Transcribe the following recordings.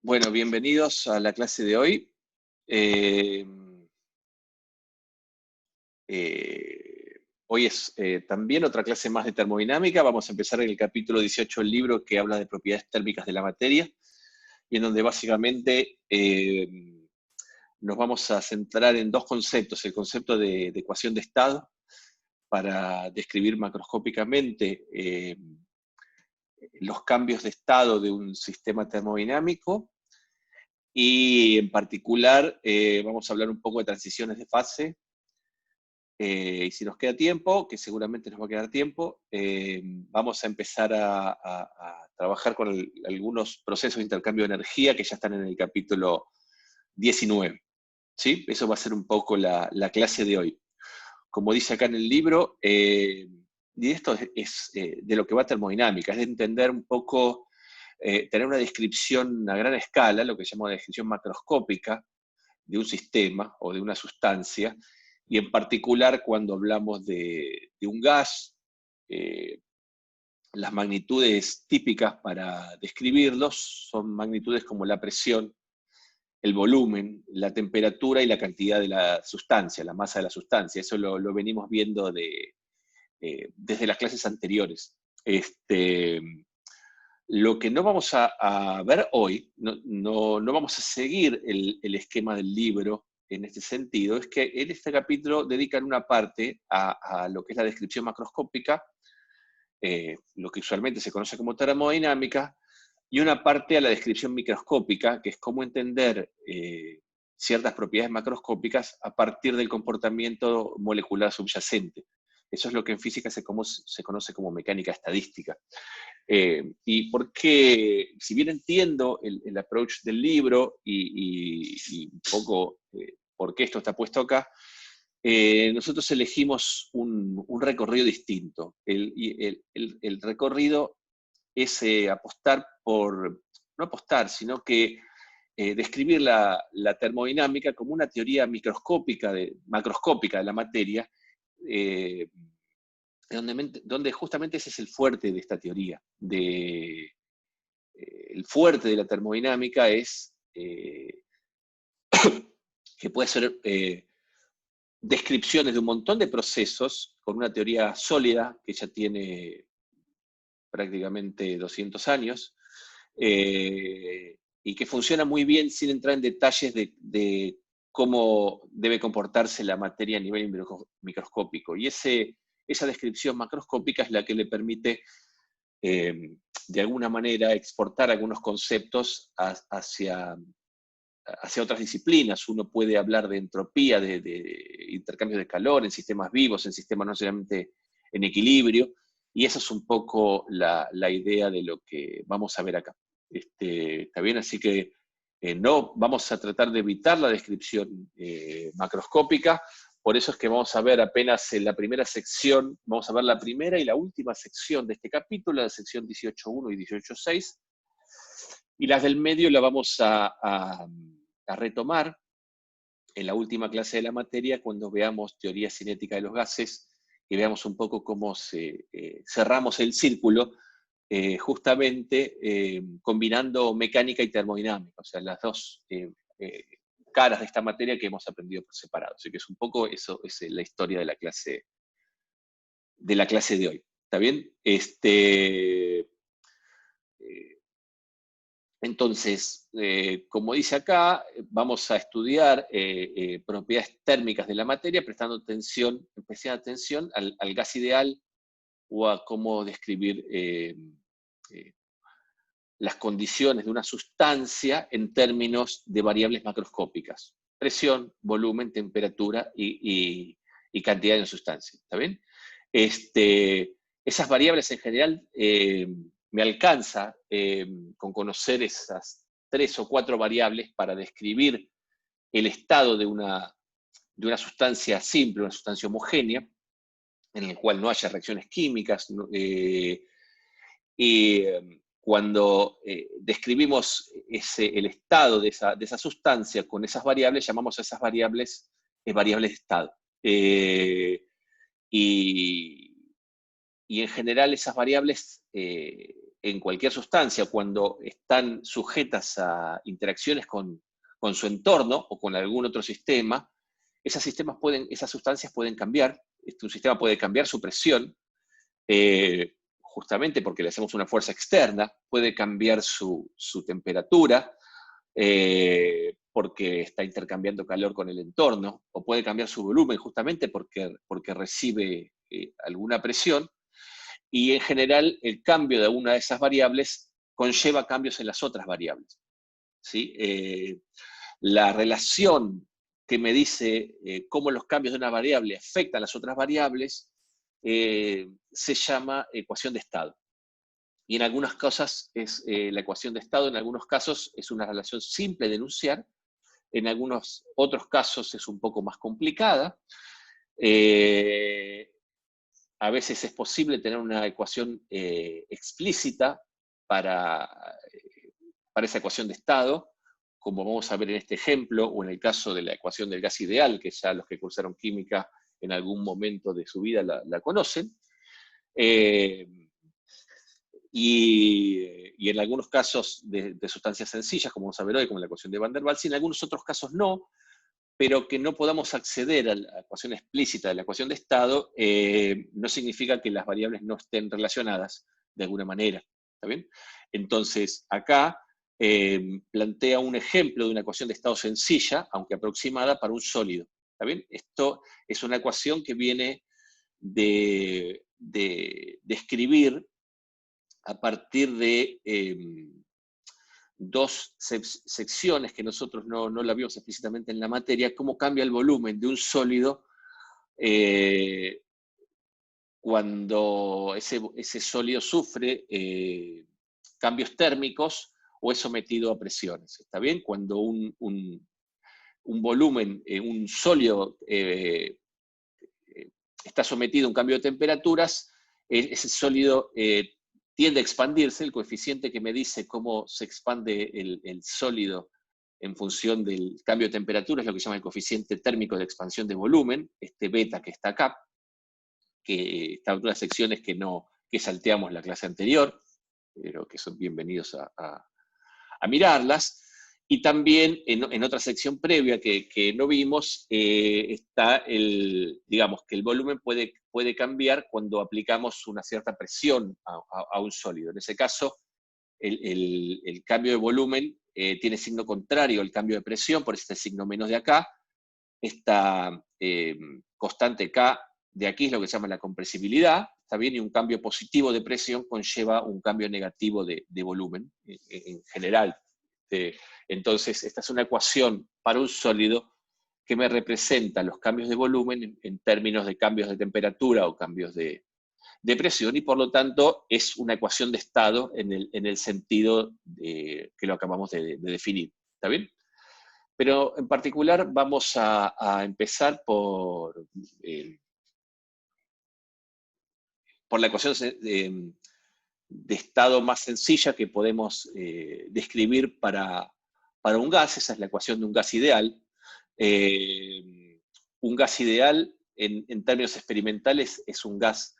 Bueno, bienvenidos a la clase de hoy. Hoy es también otra clase más de termodinámica. Vamos a empezar en el capítulo 18 del libro que habla de propiedades térmicas de la materia y en donde básicamente nos vamos a centrar en dos conceptos. El concepto de ecuación de estado para describir macroscópicamente los cambios de estado de un sistema termodinámico. Y en particular vamos a hablar un poco de transiciones de fase. Y si nos queda tiempo, que seguramente nos va a quedar tiempo, vamos a empezar a trabajar con algunos procesos de intercambio de energía que ya están en el capítulo 19. ¿Sí? Eso va a ser un poco la clase de hoy. Como dice acá en el libro, y esto es de lo que va termodinámica, es de entender un poco, tener una descripción a gran escala, lo que llamamos descripción macroscópica, de un sistema o de una sustancia, y en particular cuando hablamos de un gas, las magnitudes típicas para describirlos son magnitudes como la presión, el volumen, la temperatura y la cantidad de la sustancia, la masa de la sustancia. Eso lo venimos viendo desde las clases anteriores. Lo que no vamos a ver hoy, no vamos a seguir el esquema del libro en este sentido, es que en este capítulo dedican una parte a lo que es la descripción macroscópica, lo que usualmente se conoce como termodinámica, y una parte a la descripción microscópica, que es cómo entender ciertas propiedades macroscópicas a partir del comportamiento molecular subyacente. Eso es lo que en física se conoce como mecánica estadística. Y porque, si bien entiendo el approach del libro y un poco por qué esto está puesto acá, nosotros elegimos un recorrido distinto. El recorrido es apostar por, no apostar, sino que describir la termodinámica como una teoría macroscópica de la materia, donde justamente ese es el fuerte de esta teoría. El fuerte de la termodinámica es que puede ser descripciones de un montón de procesos con una teoría sólida que ya tiene prácticamente 200 años, y que funciona muy bien sin entrar en detalles de cómo debe comportarse la materia a nivel microscópico. Y esa descripción macroscópica es la que le permite, de alguna manera, exportar algunos conceptos hacia otras disciplinas. Uno puede hablar de entropía, de intercambios de calor en sistemas vivos, en sistemas no necesariamente en equilibrio, y esa es un poco la idea de lo que vamos a ver acá. ¿Está bien? Así que no vamos a tratar de evitar la descripción macroscópica. Por eso es que vamos a ver apenas en la primera sección, vamos a ver la primera y la última sección de este capítulo, la sección 18.1 y 18.6, y las del medio la vamos a retomar en la última clase de la materia cuando veamos teoría cinética de los gases y veamos un poco cómo cerramos el círculo, justamente combinando mecánica y termodinámica, o sea, las dos caras de esta materia que hemos aprendido por separado. Así que es un poco eso, es la historia de la clase de hoy. ¿Está bien? Entonces, como dice acá, vamos a estudiar propiedades térmicas de la materia, prestando especial atención al gas ideal o a cómo describir las condiciones de una sustancia en términos de variables macroscópicas: presión, volumen, temperatura y cantidad de la sustancia. ¿Está bien? Esas variables en general me alcanza con conocer esas 3 o 4 variables para describir el estado de una sustancia simple, una sustancia homogénea, en el cual no haya reacciones químicas. Y cuando describimos el estado de esa sustancia con esas variables, llamamos a esas variables variables de estado. Y en general esas variables en cualquier sustancia, cuando están sujetas a interacciones con su entorno o con algún otro sistema, esas sustancias pueden cambiar. Un sistema puede cambiar su presión, justamente porque le hacemos una fuerza externa, puede cambiar su temperatura, porque está intercambiando calor con el entorno, o puede cambiar su volumen justamente porque recibe alguna presión, y en general el cambio de una de esas variables conlleva cambios en las otras variables, ¿sí? La relación que me dice cómo los cambios de una variable afectan a las otras variables se llama ecuación de estado. Y en algunas cosas es la ecuación de estado, en algunos casos es una relación simple de enunciar, en algunos otros casos es un poco más complicada. A veces es posible tener una ecuación explícita para esa ecuación de estado, como vamos a ver en este ejemplo, o en el caso de la ecuación del gas ideal, que ya los que cursaron química en algún momento de su vida la conocen. Y en algunos casos de sustancias sencillas, como vamos a ver hoy, como la ecuación de Van der Waals, y en algunos otros casos no, pero que no podamos acceder a la ecuación explícita de la ecuación de estado, no significa que las variables no estén relacionadas de alguna manera. ¿Está bien? Entonces, acá plantea un ejemplo de una ecuación de estado sencilla, aunque aproximada, para un sólido. ¿Está bien? Esto es una ecuación que viene de escribir a partir de dos secciones que nosotros no la vimos explícitamente en la materia, cómo cambia el volumen de un sólido cuando ese sólido sufre cambios térmicos o es sometido a presiones. ¿Está bien? Cuando un volumen, un sólido está sometido a un cambio de temperaturas, ese sólido tiende a expandirse. El coeficiente que me dice cómo se expande el sólido en función del cambio de temperatura es lo que se llama el coeficiente térmico de expansión de volumen, este beta que está acá, que está en unas secciones que salteamos la clase anterior, pero que son bienvenidos a mirarlas. Y también en otra sección previa que no vimos, está digamos que el volumen puede cambiar cuando aplicamos una cierta presión a un sólido. En ese caso, el cambio de volumen tiene signo contrario al cambio de presión, por este signo menos de acá. Esta constante K de aquí es lo que se llama la compresibilidad, ¿está bien? Y un cambio positivo de presión conlleva un cambio negativo de volumen en general. Entonces, esta es una ecuación para un sólido que me representa los cambios de volumen en términos de cambios de temperatura o cambios de presión, y por lo tanto es una ecuación de estado en el sentido que lo acabamos de definir. ¿Está bien? Pero en particular vamos a empezar por la ecuación de estado más sencilla que podemos describir para un gas. Esa es la ecuación de un gas ideal. Un gas ideal, en términos experimentales, es un gas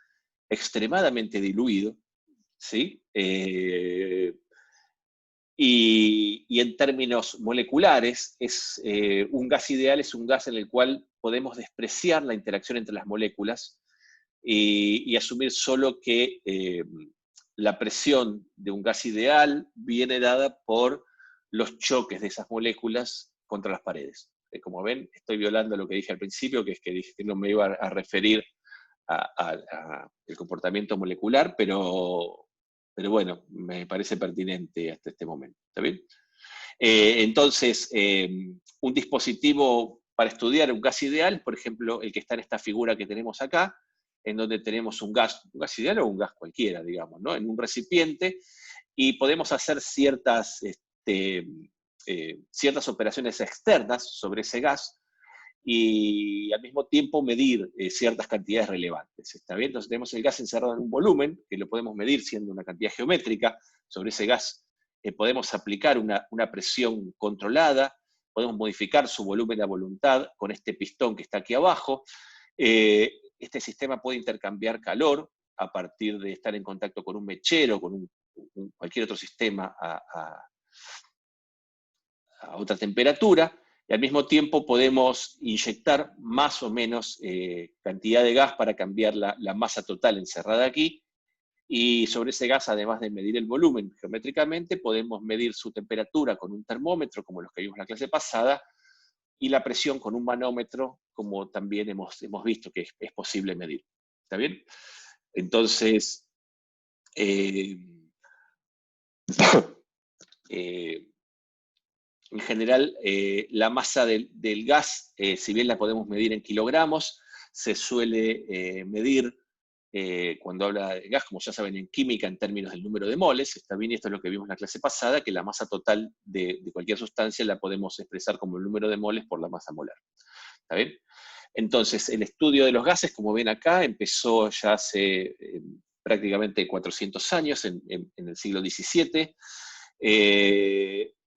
extremadamente diluido, ¿sí? Y en términos moleculares, un gas ideal es un gas en el cual podemos despreciar la interacción entre las moléculas y asumir solo que la presión de un gas ideal viene dada por los choques de esas moléculas contra las paredes. Como ven, estoy violando lo que dije al principio, que es que dije que no me iba a referir al comportamiento molecular, pero bueno, me parece pertinente hasta este momento. ¿Está bien? Entonces, un dispositivo para estudiar un gas ideal, por ejemplo, el que está en esta figura que tenemos acá, en donde tenemos un gas ideal o un gas cualquiera, digamos, ¿no? En un recipiente, y podemos hacer ciertas operaciones externas sobre ese gas, y al mismo tiempo medir ciertas cantidades relevantes. ¿Está bien? Entonces tenemos el gas encerrado en un volumen, que lo podemos medir siendo una cantidad geométrica. Sobre ese gas podemos aplicar una presión controlada, podemos modificar su volumen a voluntad con este pistón que está aquí abajo. Este sistema puede intercambiar calor a partir de estar en contacto con un mechero, con un cualquier otro sistema a otra temperatura, y al mismo tiempo podemos inyectar más o menos cantidad de gas para cambiar la masa total encerrada aquí, y sobre ese gas, además de medir el volumen geométricamente, podemos medir su temperatura con un termómetro, como los que vimos en la clase pasada, y la presión con un manómetro, como también hemos visto que es posible medir. ¿Está bien? Entonces, en general, la masa del gas, si bien la podemos medir en kilogramos, se suele medir cuando habla de gas, como ya saben, en química, en términos del número de moles. Está bien, y esto es lo que vimos en la clase pasada, que la masa total de cualquier sustancia la podemos expresar como el número de moles por la masa molar. ¿Está bien? Entonces, el estudio de los gases, como ven acá, empezó ya hace prácticamente 400 años, en el siglo XVII,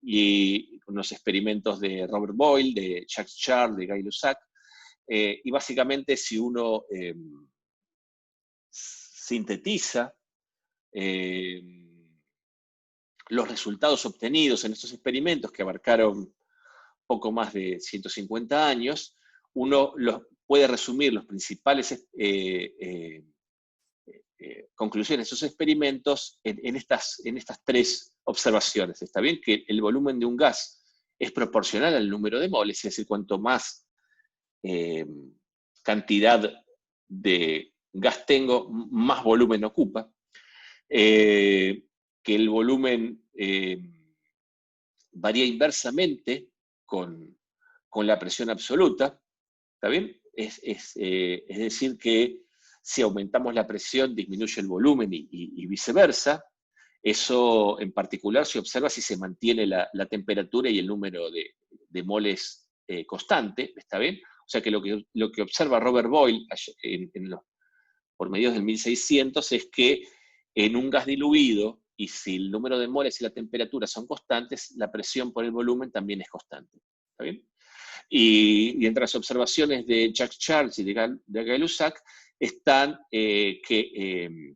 y unos experimentos de Robert Boyle, de Jacques Charles, de Gay-Lussac, y básicamente si uno sintetiza los resultados obtenidos en estos experimentos, que abarcaron poco más de 150 años, uno puede resumir los principales conclusiones de esos experimentos en estas tres observaciones. Está bien que el volumen de un gas es proporcional al número de moles, es decir, cuanto más cantidad de gas tengo, más volumen ocupa. Que el volumen varía inversamente con la presión absoluta. ¿Está bien? Es decir, que si aumentamos la presión, disminuye el volumen y viceversa. Eso en particular se observa si se mantiene la temperatura y el número de moles constante. ¿Está bien? O sea que lo que observa Robert Boyle por medios del 1600 es que en un gas diluido, y si el número de moles y la temperatura son constantes, la presión por el volumen también es constante. ¿Está bien? Y entre las observaciones de Jacques Charles y de Gay-Lussac están que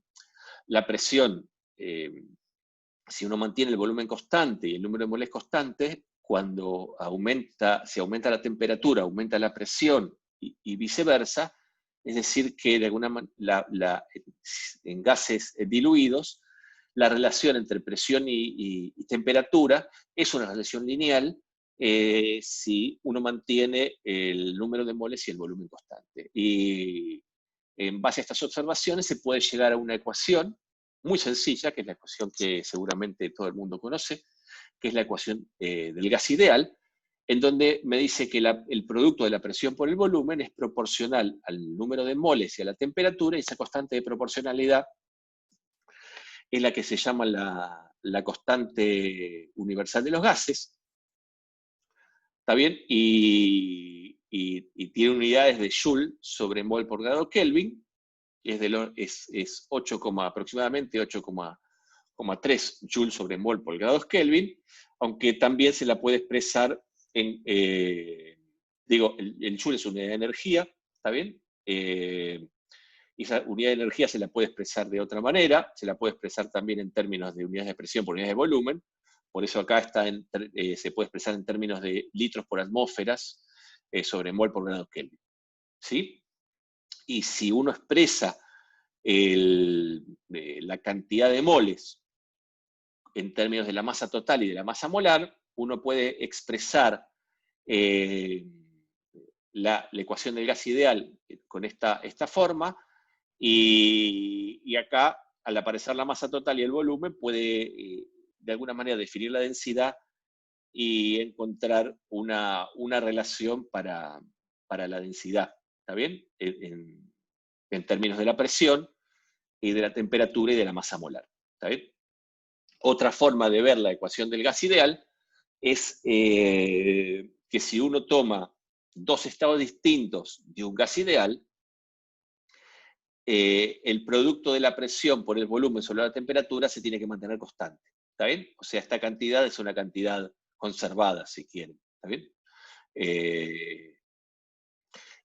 la presión, si uno mantiene el volumen constante y el número de moles constante, cuando se aumenta la temperatura, aumenta la presión y viceversa. Es decir, que de alguna manera en gases diluidos, la relación entre presión y temperatura es una relación lineal si uno mantiene el número de moles y el volumen constante. Y en base a estas observaciones se puede llegar a una ecuación muy sencilla, que es la ecuación que seguramente todo el mundo conoce, que es la ecuación del gas ideal, en donde me dice que el producto de la presión por el volumen es proporcional al número de moles y a la temperatura, y esa constante de proporcionalidad es la que se llama la constante universal de los gases. ¿Está bien? Y tiene unidades de Joule sobre mol por grado Kelvin, y es aproximadamente 8,3 Joule sobre mol por grado Kelvin, aunque también se la puede expresar en, el Joule es una unidad de energía, ¿está bien? Y esa unidad de energía se la puede expresar de otra manera, se la puede expresar también en términos de unidades de presión por unidades de volumen. Por eso acá se puede expresar en términos de litros por atmósferas sobre mol por grado Kelvin. ¿Sí? Y si uno expresa la cantidad de moles en términos de la masa total y de la masa molar, uno puede expresar la ecuación del gas ideal con esta forma, y acá, al aparecer la masa total y el volumen, puede de alguna manera definir la densidad y encontrar una relación para la densidad. ¿Está bien? En términos de la presión y de la temperatura y de la masa molar. ¿Está bien? Otra forma de ver la ecuación del gas ideal es que si uno toma dos estados distintos de un gas ideal, el producto de la presión por el volumen sobre la temperatura se tiene que mantener constante. ¿Está bien? O sea, esta cantidad es una cantidad conservada, si quieren. ¿Está bien?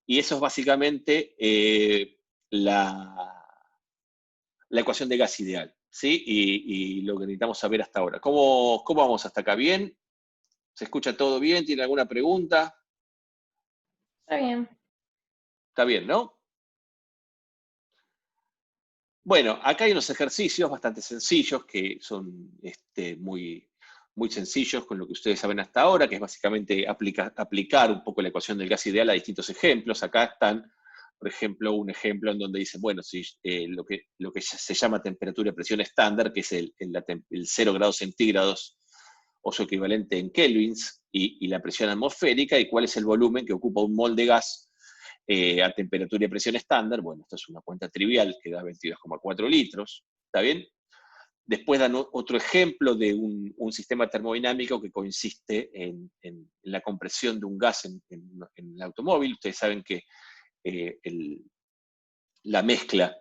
Y eso es básicamente la ecuación de gas ideal. ¿sí? Y lo que necesitamos saber hasta ahora. ¿Cómo vamos hasta acá? ¿Bien? ¿Se escucha todo bien? ¿Tiene alguna pregunta? Está bien. Está bien, ¿no? Bueno, acá hay unos ejercicios bastante sencillos que son muy sencillos con lo que ustedes saben hasta ahora, que es básicamente aplicar un poco la ecuación del gas ideal a distintos ejemplos. Acá están, por ejemplo, un ejemplo en donde dicen, bueno, si lo que se llama temperatura y presión estándar, que es el 0 grados centígrados o su equivalente en kelvins, y la presión atmosférica, y cuál es el volumen que ocupa un mol de gas a temperatura y presión estándar. Bueno, esto es una cuenta trivial que da 22,4 litros, ¿está bien? Después dan otro ejemplo de un sistema termodinámico que consiste en la compresión de un gas en el automóvil. Ustedes saben que eh, el, la mezcla,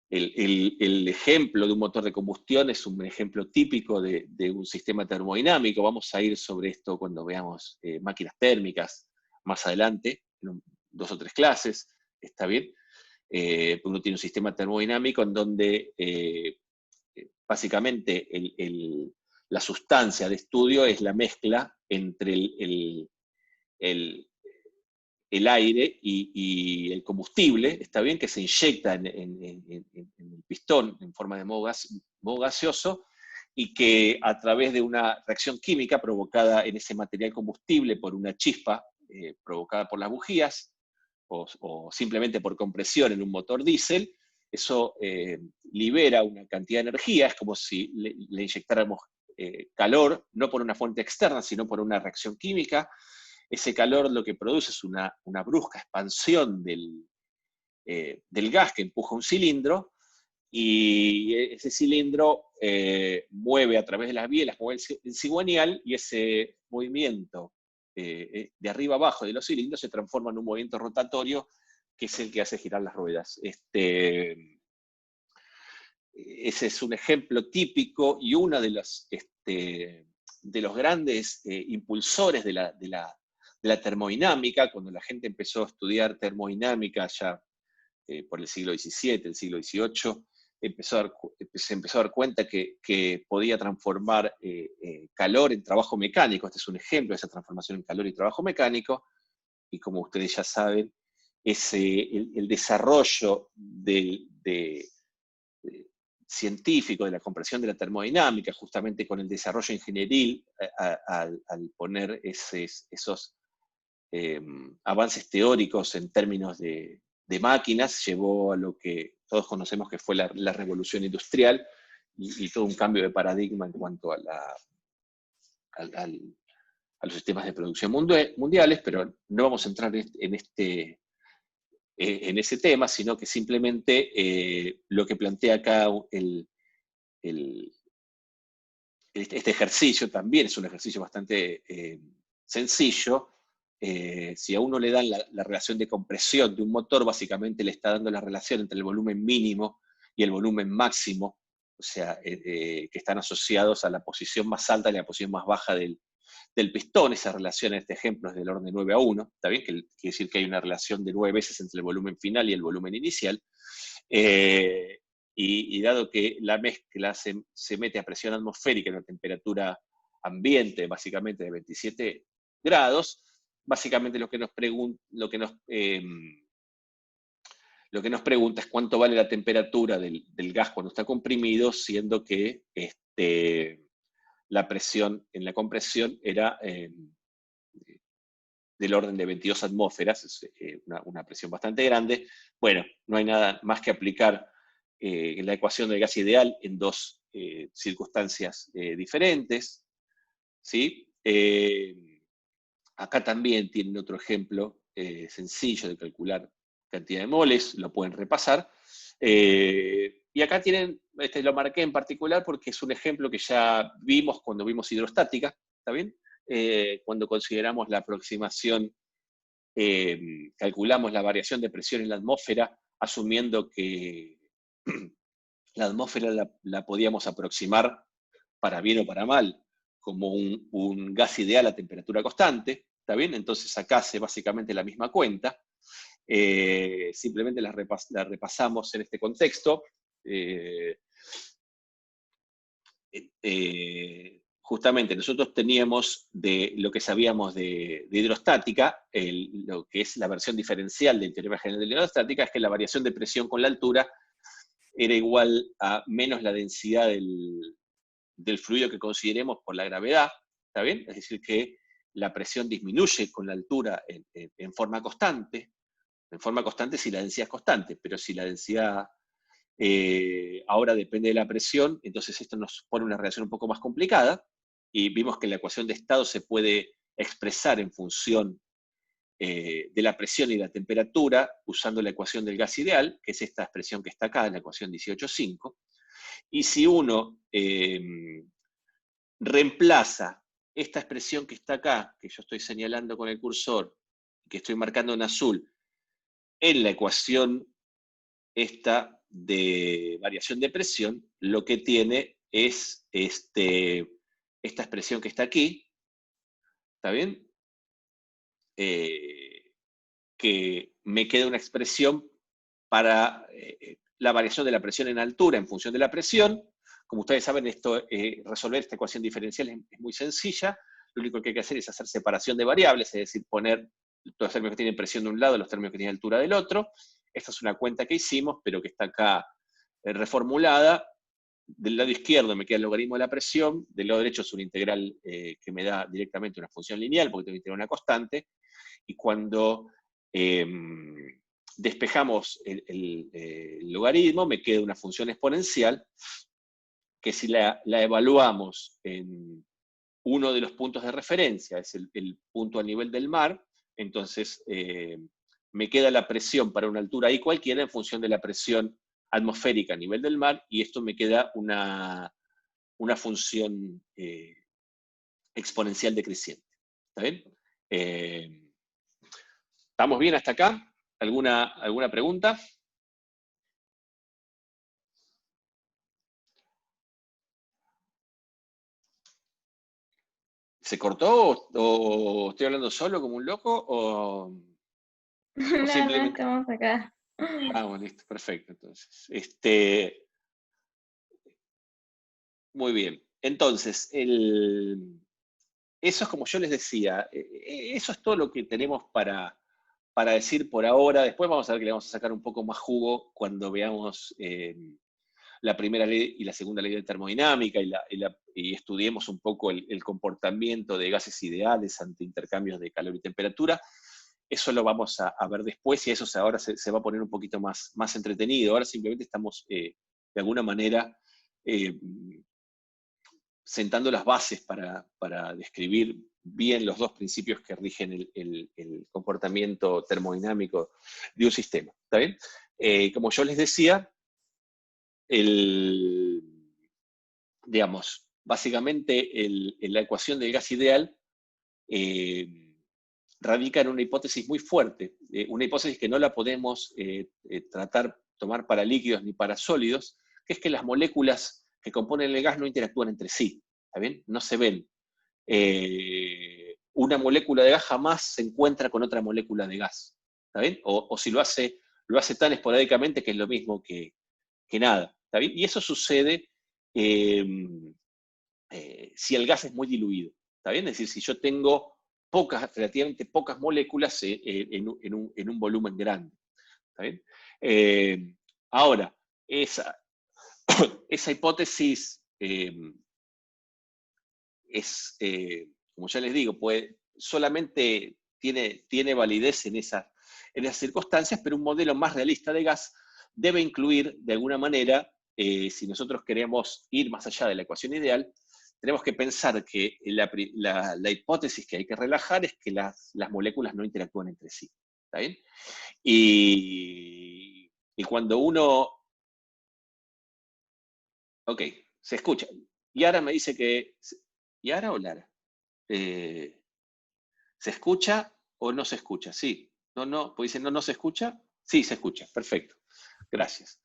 el ejemplo de un motor de combustión es un ejemplo típico de un sistema termodinámico. Vamos a ir sobre esto cuando veamos máquinas térmicas más adelante, en 2 o 3 clases, ¿está bien? Uno tiene un sistema termodinámico en donde básicamente la sustancia de estudio es la mezcla entre el, el aire y el combustible, está bien, que se inyecta en el pistón en forma de moho gaseoso, y que a través de una reacción química provocada en ese material combustible por una chispa provocada por las bujías, o simplemente por compresión en un motor diésel, eso libera una cantidad de energía. Es como si le inyectáramos calor, no por una fuente externa, sino por una reacción química. Ese calor lo que produce es una brusca expansión del gas que empuja un cilindro, y ese cilindro mueve a través de las bielas, mueve el cigüeñal, y ese movimiento de arriba abajo de los cilindros se transforma en un movimiento rotatorio que es el que hace girar las ruedas. Ese es un ejemplo típico y uno de los grandes impulsores de la termodinámica. Cuando la gente empezó a estudiar termodinámica ya por el siglo XVII, el siglo XVIII, se empezó a dar cuenta que podía transformar calor en trabajo mecánico. Este es un ejemplo de esa transformación en calor y trabajo mecánico. Y como ustedes ya saben, el desarrollo científico de la comprensión de la termodinámica, justamente con el desarrollo ingenieril, al poner esos avances teóricos en términos de máquinas, llevó a lo que todos conocemos que fue la revolución industrial, y todo un cambio de paradigma en cuanto a los sistemas de producción mundiales. Pero no vamos a entrar en ese tema, sino que simplemente lo que plantea acá el, este ejercicio también es un ejercicio bastante sencillo. Si a uno le dan la relación de compresión de un motor, básicamente le está dando la relación entre el volumen mínimo y el volumen máximo, o sea, que están asociados a la posición más alta y la posición más baja del pistón. Esa relación en este ejemplo es del orden de 9-1, ¿está bien? Que quiere decir que hay una relación de 9 veces entre el volumen final y el volumen inicial. Eh, y dado que la mezcla se mete a presión atmosférica en una temperatura ambiente, básicamente de 27 grados, básicamente lo que nos pregunta es cuánto vale la temperatura del gas cuando está comprimido, siendo que la presión en la compresión era del orden de 22 atmósferas, es una presión bastante grande. Bueno, no hay nada más que aplicar la ecuación del gas ideal en dos circunstancias diferentes, ¿sí? Acá también tienen otro ejemplo sencillo de calcular cantidad de moles, lo pueden repasar. Y acá tienen, lo marqué en particular porque es un ejemplo que ya vimos cuando vimos hidrostática, ¿está bien? Cuando consideramos la aproximación, calculamos la variación de presión en la atmósfera, asumiendo que la atmósfera la podíamos aproximar, para bien o para mal, como un gas ideal a temperatura constante, ¿está bien? Entonces acá hace básicamente la misma cuenta. Simplemente la repasamos en este contexto. justamente nosotros teníamos de lo que sabíamos de hidrostática, lo que es la versión diferencial del teorema general de la hidrostática, es que la variación de presión con la altura era igual a menos la densidad del fluido que consideremos por la gravedad, ¿está bien? Es decir, que la presión disminuye con la altura en forma constante si la densidad es constante, pero si la densidad ahora depende de la presión, entonces esto nos pone una relación un poco más complicada, y vimos que la ecuación de estado se puede expresar en función de la presión y la temperatura, usando la ecuación del gas ideal, que es esta expresión que está acá, en la ecuación 18.5, y si uno reemplaza esta expresión que está acá, que yo estoy señalando con el cursor, que estoy marcando en azul, en la ecuación esta de variación de presión, lo que tiene es esta expresión que está aquí, ¿está bien? Que me queda una expresión para la variación de la presión en altura en función de la presión. Como ustedes saben, resolver esta ecuación diferencial es muy sencilla. Lo único que hay que hacer es hacer separación de variables, es decir, poner los términos que tienen presión de un lado, los términos que tienen altura del otro. Esta es una cuenta que hicimos, pero que está acá reformulada. Del lado izquierdo me queda el logaritmo de la presión, del lado derecho es una integral que me da directamente una función lineal, porque tengo que integrar una constante, y cuando despejamos el logaritmo, me queda una función exponencial, que si la evaluamos en uno de los puntos de referencia, es el punto a nivel del mar, entonces me queda la presión para una altura i cualquiera en función de la presión atmosférica a nivel del mar, y esto me queda una función exponencial decreciente. ¿Está bien? ¿Estamos bien hasta acá? ¿Alguna pregunta? ¿Se cortó o estoy hablando solo como un loco o No, no, simplemente... estamos acá. Ah, bueno, listo, perfecto. Entonces, muy bien. Entonces, eso es como yo les decía, eso es todo lo que tenemos para decir por ahora. Después vamos a ver que le vamos a sacar un poco más jugo cuando veamos la primera ley y la segunda ley de termodinámica y estudiemos un poco el comportamiento de gases ideales ante intercambios de calor y temperatura. Eso lo vamos a ver después, y eso ahora se va a poner un poquito más entretenido. Ahora simplemente estamos, de alguna manera, sentando las bases para describir bien los dos principios que rigen el comportamiento termodinámico de un sistema. ¿Está bien? Como yo les decía, digamos, básicamente la ecuación del gas ideal radica en una hipótesis muy fuerte, una hipótesis que no la podemos tomar para líquidos ni para sólidos, que es que las moléculas que componen el gas no interactúan entre sí, ¿está bien? No se ven. Una molécula de gas jamás se encuentra con otra molécula de gas, ¿está bien? O si lo hace tan esporádicamente que es lo mismo que nada, ¿está bien? Y eso sucede si el gas es muy diluido, ¿está bien? Es decir, si yo tengo relativamente pocas moléculas en un volumen grande, ¿está bien? Ahora, esa hipótesis como ya les digo, solamente tiene validez en esas circunstancias, pero un modelo más realista de gas debe incluir, de alguna manera, si nosotros queremos ir más allá de la ecuación ideal, tenemos que pensar que la hipótesis que hay que relajar es que las moléculas no interactúan entre sí. ¿Está bien? Y cuando uno... Ok, se escucha. Yara me dice que... ¿Yara o Lara? ¿Se escucha o no se escucha? Sí. No, pues dicen, no se escucha. Sí, se escucha. Perfecto. Gracias.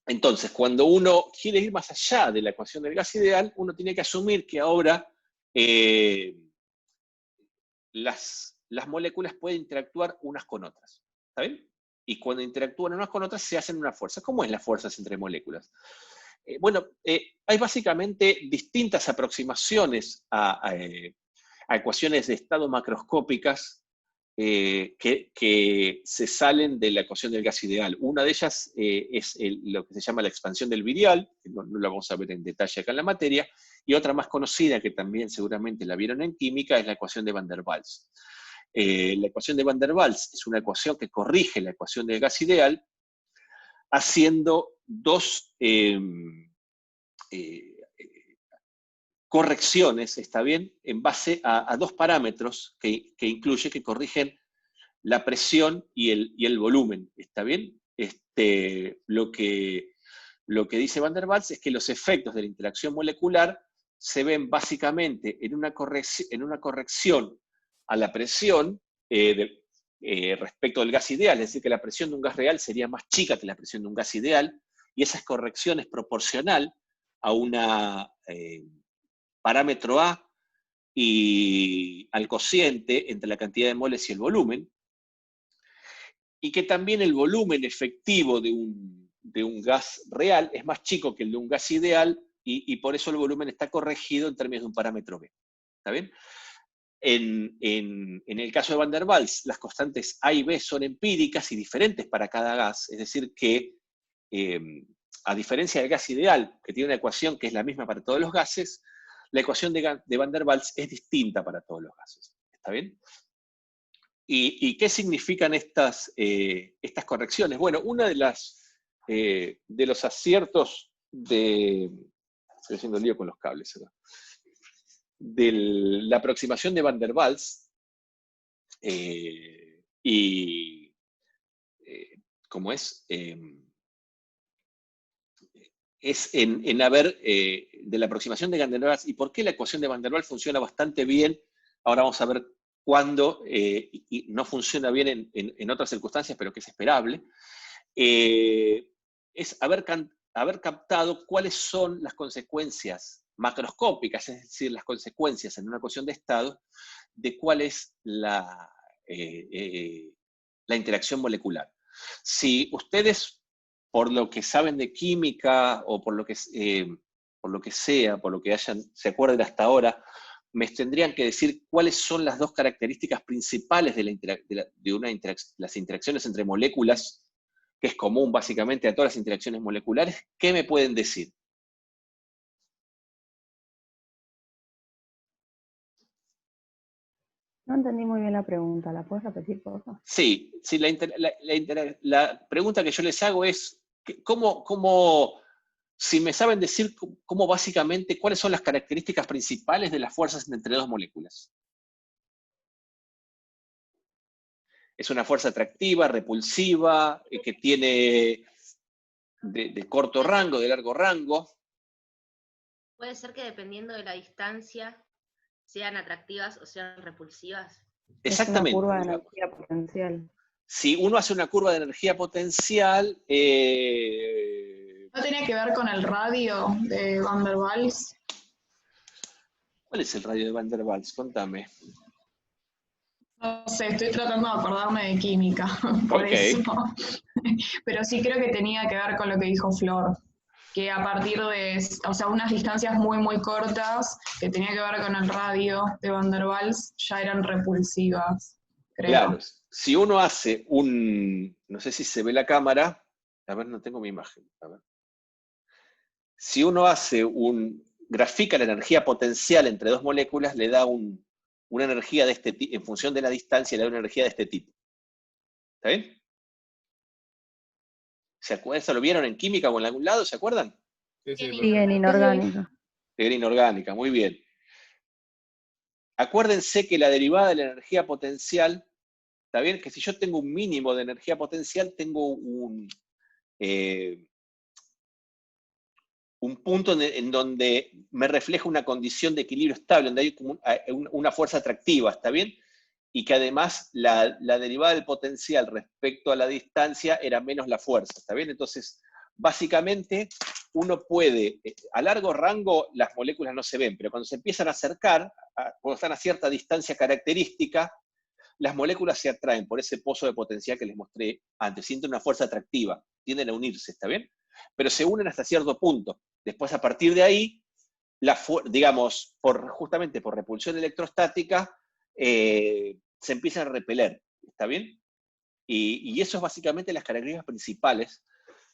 Entonces, cuando uno quiere ir más allá de la ecuación del gas ideal, uno tiene que asumir que ahora las moléculas pueden interactuar unas con otras. ¿Está bien? Y cuando interactúan unas con otras se hacen una fuerza. ¿Cómo es las fuerzas entre moléculas? Bueno, hay básicamente distintas aproximaciones a ecuaciones de estado macroscópicas que se salen de la ecuación del gas ideal. Una de ellas es lo que se llama la expansión del virial, que no la vamos a ver en detalle acá en la materia, y otra más conocida, que también seguramente la vieron en química, es la ecuación de Van der Waals. La ecuación de Van der Waals es una ecuación que corrige la ecuación del gas ideal, haciendo dos correcciones, ¿está bien?, en base a dos parámetros que incluye, que corrigen la presión y el volumen, ¿está bien? Lo que dice Van der Waals es que los efectos de la interacción molecular se ven básicamente en una corrección a la presión respecto del gas ideal, es decir, que la presión de un gas real sería más chica que la presión de un gas ideal, y esa corrección es proporcional a una parámetro A y al cociente entre la cantidad de moles y el volumen, y que también el volumen efectivo de un gas real es más chico que el de un gas ideal, y por eso el volumen está corregido en términos de un parámetro B. ¿Está bien? En el caso de Van der Waals, las constantes A y B son empíricas y diferentes para cada gas, es decir que, a diferencia del gas ideal, que tiene una ecuación que es la misma para todos los gases, la ecuación de Van der Waals es distinta para todos los gases. ¿Está bien? ¿Y qué significan estas correcciones? Bueno, una de los aciertos estoy haciendo lío con los cables, ¿verdad?, de la aproximación de Van der Waals, ¿cómo es? Es en haber, de la aproximación de Van der Waals, y por qué la ecuación de Van der Waals funciona bastante bien. Ahora vamos a ver cuándo y no funciona bien en otras circunstancias, pero que es esperable. Es haber captado cuáles son las consecuencias macroscópicas, es decir, las consecuencias en una ecuación de estado, de cuál es la interacción molecular. Si ustedes, por lo que saben de química, o por lo que sea, por lo que se acuerden hasta ahora, me tendrían que decir cuáles son las dos características principales de las interacciones entre moléculas, que es común básicamente a todas las interacciones moleculares. ¿Qué me pueden decir? No entendí muy bien la pregunta, ¿la puedes repetir, por favor? Sí, la pregunta que yo les hago es, si me saben decir cómo básicamente, cuáles son las características principales de las fuerzas entre dos moléculas. Es una fuerza atractiva, repulsiva, que tiene de corto rango, de largo rango. Puede ser que dependiendo de la distancia sean atractivas o sean repulsivas. Exactamente. Es una curva de energía potencial. Si uno hace una curva de energía potencial... ¿No tenía que ver con el radio de Van der Waals? ¿Cuál es el radio de Van der Waals? Contame. No sé, estoy tratando de acordarme de química, por eso. Pero sí creo que tenía que ver con lo que dijo Flor, que a partir de, unas distancias muy, muy cortas, que tenía que ver con el radio de Van der Waals, ya eran repulsivas, creo. Claro, si uno hace no sé si se ve la cámara, a ver, no tengo mi imagen, a ver. Si uno grafica la energía potencial entre dos moléculas, le da una energía de este tipo, en función de la distancia, le da una energía de este tipo. ¿Está bien? ¿Se acuerdan? ¿Eso lo vieron en química o en algún lado? ¿Se acuerdan? Sí, en inorgánica. En inorgánica, muy bien. Acuérdense que la derivada de la energía potencial, ¿está bien? Que si yo tengo un mínimo de energía potencial, tengo un punto en donde me refleja una condición de equilibrio estable, donde hay como una fuerza atractiva, ¿está bien? Y que además la derivada del potencial respecto a la distancia era menos la fuerza, ¿está bien? Entonces, básicamente, uno puede, a largo rango las moléculas no se ven, pero cuando se empiezan a acercar, cuando están a cierta distancia característica, las moléculas se atraen por ese pozo de potencial que les mostré antes, sienten una fuerza atractiva, tienden a unirse, ¿está bien? pero se unen hasta cierto punto. Después, a partir de ahí, digamos, justamente por repulsión electrostática, se empiezan a repeler, ¿está bien? Y eso es básicamente las características principales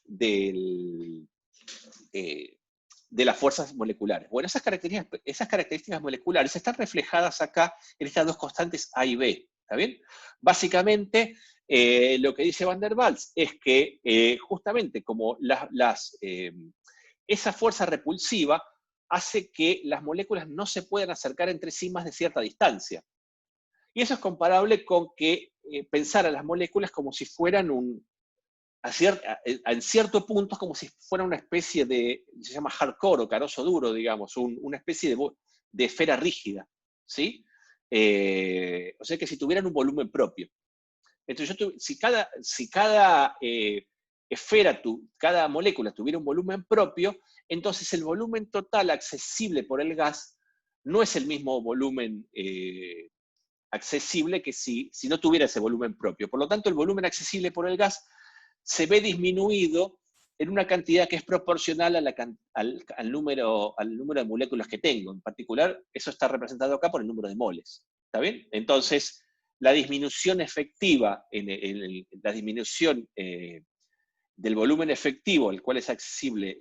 de las fuerzas moleculares. Bueno, esas características moleculares están reflejadas acá en estas dos constantes A y B, ¿está bien? Básicamente, lo que dice Van der Waals es que justamente como esa fuerza repulsiva hace que las moléculas no se puedan acercar entre sí más de cierta distancia. Y eso es comparable con que pensar a las moléculas como si fueran en cierto punto, como si fuera una especie se llama hardcore o carozo duro, digamos, una especie de esfera rígida, ¿sí? O sea que si tuvieran un volumen propio. Entonces, si cada esfera, cada molécula tuviera un volumen propio, entonces el volumen total accesible por el gas no es el mismo volumen accesible que si no tuviera ese volumen propio. Por lo tanto, el volumen accesible por el gas se ve disminuido en una cantidad que es proporcional al número de moléculas que tengo. En particular, eso está representado acá por el número de moles. ¿Está bien? Entonces, la disminución efectiva, la disminución del volumen efectivo, el cual es accesible,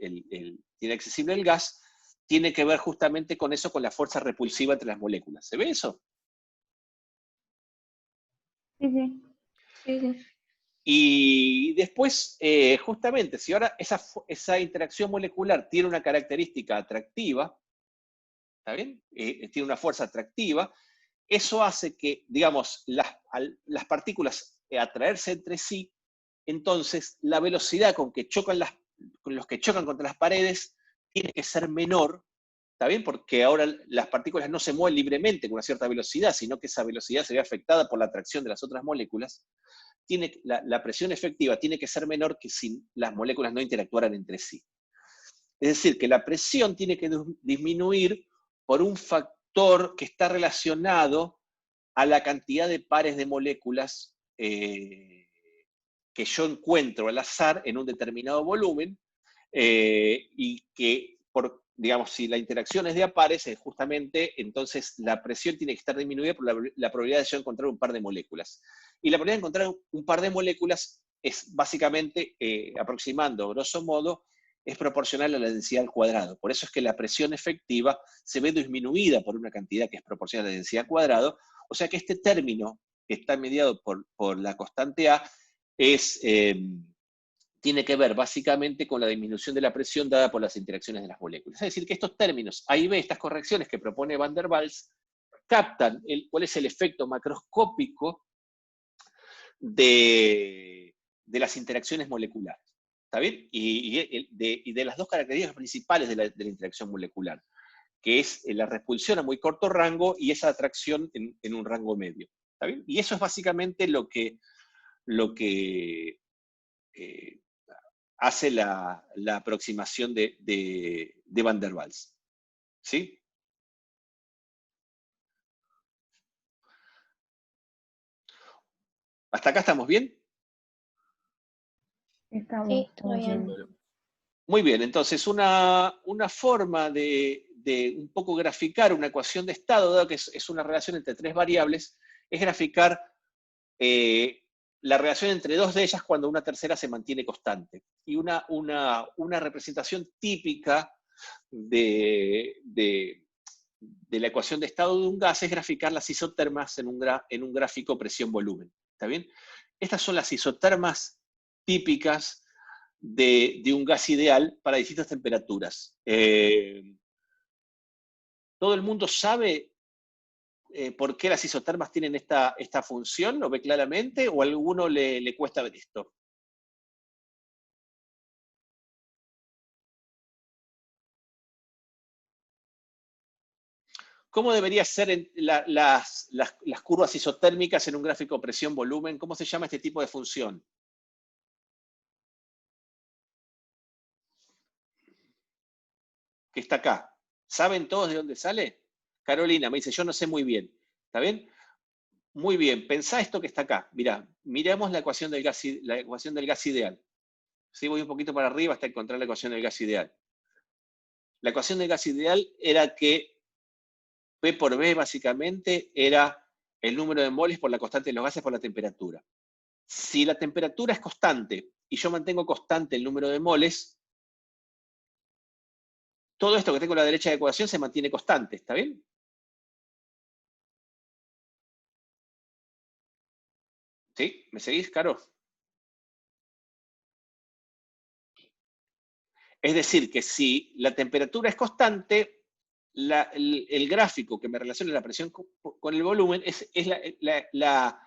tiene accesible el gas, tiene que ver justamente con eso, con la fuerza repulsiva entre las moléculas. ¿Se ve eso? Sí, sí. Sí, sí. Y después, justamente, si ahora esa interacción molecular tiene una característica atractiva, ¿está bien? Tiene una fuerza atractiva, eso hace que, digamos, las partículas atraerse entre sí, entonces la velocidad con los que chocan contra las paredes tiene que ser menor, ¿está bien? Porque ahora las partículas no se mueven libremente con una cierta velocidad, sino que esa velocidad se ve afectada por la atracción de las otras moléculas. La presión efectiva tiene que ser menor que si las moléculas no interactuaran entre sí. Es decir, que la presión tiene que disminuir por un factor que está relacionado a la cantidad de pares de moléculas que yo encuentro al azar en un determinado volumen, y que, digamos, si la interacción es de a pares, justamente, entonces la presión tiene que estar disminuida por la probabilidad de yo encontrar un par de moléculas. Y la probabilidad de encontrar un par de moléculas es básicamente, aproximando, grosso modo, es proporcional a la densidad al cuadrado. Por eso es que la presión efectiva se ve disminuida por una cantidad que es proporcional a la densidad al cuadrado. O sea que este término, que está mediado por la constante A, tiene que ver básicamente con la disminución de la presión dada por las interacciones de las moléculas. Es decir, que estos términos, A y B, estas correcciones que propone Van der Waals, captan cuál es el efecto macroscópico de las interacciones moleculares. ¿Está bien? Y de las dos características principales de la interacción molecular, que es la repulsión a muy corto rango y esa atracción en un rango medio. ¿Está bien? Y eso es básicamente lo que hace la aproximación de Van der Waals. ¿Sí? ¿Hasta acá estamos bien? Estamos bien. Muy bien, entonces una forma de un poco graficar una ecuación de estado, dado que es una relación entre tres variables, es graficar la relación entre dos de ellas cuando una tercera se mantiene constante. Y una representación típica de la ecuación de estado de un gas es graficar las isotermas en un gráfico presión-volumen. ¿Está bien? Estas son las isotermas típicas de un gas ideal para distintas temperaturas. ¿Todo el mundo sabe por qué las isotermas tienen esta función? ¿Lo ve claramente? ¿O a alguno le cuesta ver esto? ¿Cómo debería ser las curvas isotérmicas en un gráfico presión-volumen? ¿Cómo se llama este tipo de función? Que está acá. ¿Saben todos de dónde sale? Carolina me dice, yo no sé muy bien. ¿Está bien? Muy bien, pensá esto que está acá. Mirá, miremos la ecuación del gas ideal. ¿Sí? Voy un poquito para arriba hasta encontrar la ecuación del gas ideal. La ecuación del gas ideal era que P por B básicamente era el número de moles por la constante de los gases por la temperatura. Si la temperatura es constante y yo mantengo constante el número de moles, todo esto que tengo a la derecha de la ecuación se mantiene constante, ¿está bien? ¿Sí? ¿Me seguís, Caro? Es decir, que si la temperatura es constante, el gráfico que me relaciona la presión con el volumen es la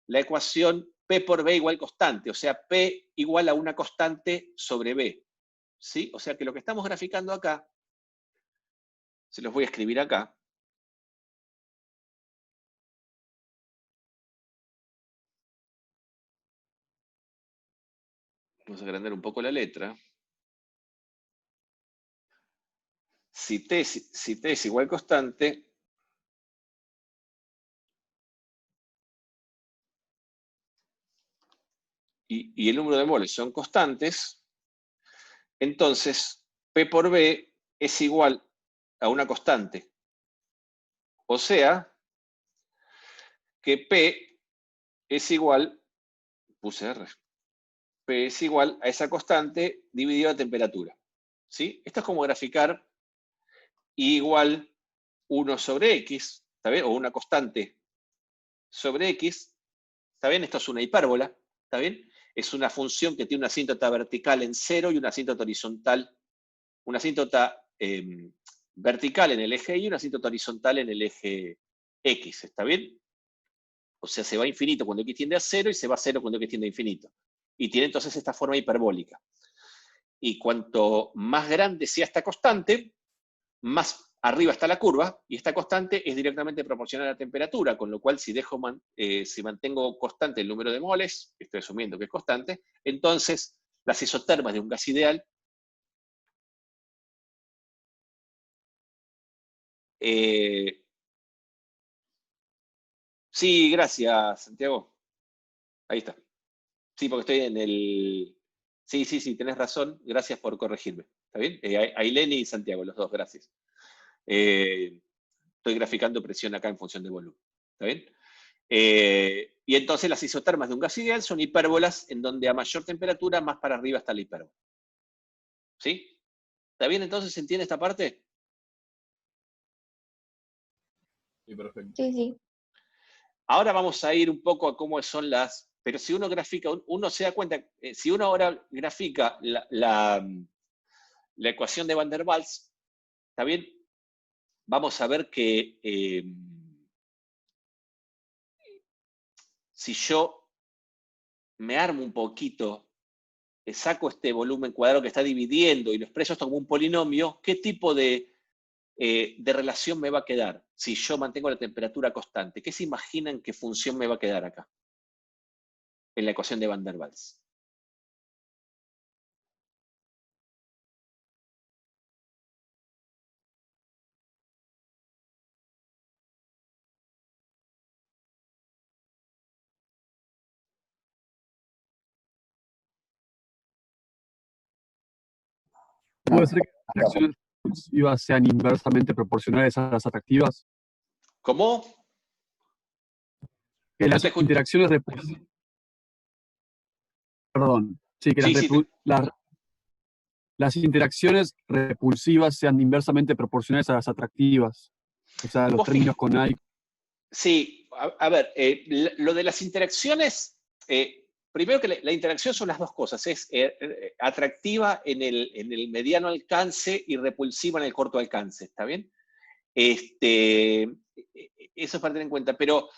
ecuación P por B igual constante, o sea, P igual a una constante sobre B. ¿Sí? O sea que lo que estamos graficando acá, se los voy a escribir acá. Vamos a agrandar un poco la letra. Si T es igual constante, y el número de moles son constantes, entonces P por B es igual a una constante. O sea, que P es igual, puse R, P es igual a esa constante dividido la temperatura. ¿Sí? Esto es como graficar I igual 1 sobre X, ¿está bien? O una constante sobre X, ¿está bien? Esto es una hipérbola, ¿está bien? Es una función que tiene una asíntota vertical en 0 y una asíntota horizontal, una asíntota vertical en el eje Y y una asíntota horizontal en el eje X, ¿está bien? O sea, se va a infinito cuando X tiende a 0 y se va a 0 cuando X tiende a infinito. Y tiene entonces esta forma hiperbólica. Y cuanto más grande sea esta constante, más arriba está la curva, y esta constante es directamente proporcional a la temperatura, con lo cual si mantengo constante el número de moles, estoy asumiendo que es constante, entonces las isotermas de un gas ideal sí, gracias, Santiago. Ahí está. Sí, porque estoy en el... Sí, tenés razón. Gracias por corregirme. ¿Está bien? Ailén y Santiago, los dos, gracias. Estoy graficando presión acá en función de volumen. ¿Está bien? Y entonces las isotermas de un gas ideal son hipérbolas en donde a mayor temperatura, más para arriba está la hipérbola. ¿Sí? ¿Está bien entonces? ¿Se entiende esta parte? Sí, perfecto. Sí, sí. Ahora vamos a ir un poco a cómo son las... Pero si uno grafica, uno se da cuenta, si uno ahora grafica la ecuación de Van der Waals, ¿está bien? Vamos a ver que si yo me armo un poquito, saco este volumen cuadrado que está dividiendo y lo expreso esto como un polinomio, ¿qué tipo de relación me va a quedar si yo mantengo la temperatura constante? ¿Qué se imaginan qué función me va a quedar acá en la ecuación de Van der Waals? ¿Puede ser que las reacciones repulsivas sean inversamente proporcionales a las atractivas? ¿Cómo? Que No las te escucho. interacciones repulsivas... Perdón. Sí, que las interacciones repulsivas sean inversamente proporcionales a las atractivas. O sea, los Vos términos con I. Sí, a ver, lo de las interacciones, primero que la interacción son las dos cosas, es atractiva en el mediano alcance y repulsiva en el corto alcance, ¿está bien? Eso es para tener en cuenta, pero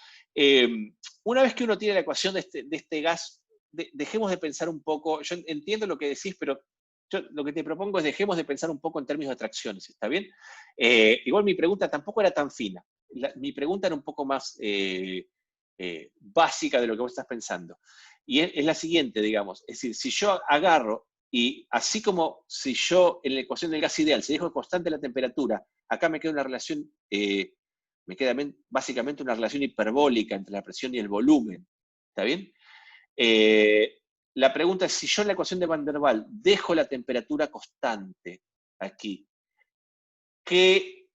una vez que uno tiene la ecuación de este gas, dejemos de pensar un poco, yo entiendo lo que decís, pero yo lo que te propongo es dejemos de pensar un poco en términos de atracciones, ¿está bien? Igual mi pregunta tampoco era tan fina, mi pregunta era un poco más básica de lo que vos estás pensando. Y es la siguiente, digamos, es decir, si yo agarro y así como si yo en la ecuación del gas ideal, si dejo constante la temperatura, acá me queda una relación, me queda básicamente una relación hiperbólica entre la presión y el volumen, ¿está bien? la pregunta es, si yo en la ecuación de Van der Waals dejo la temperatura constante aquí, ¿qué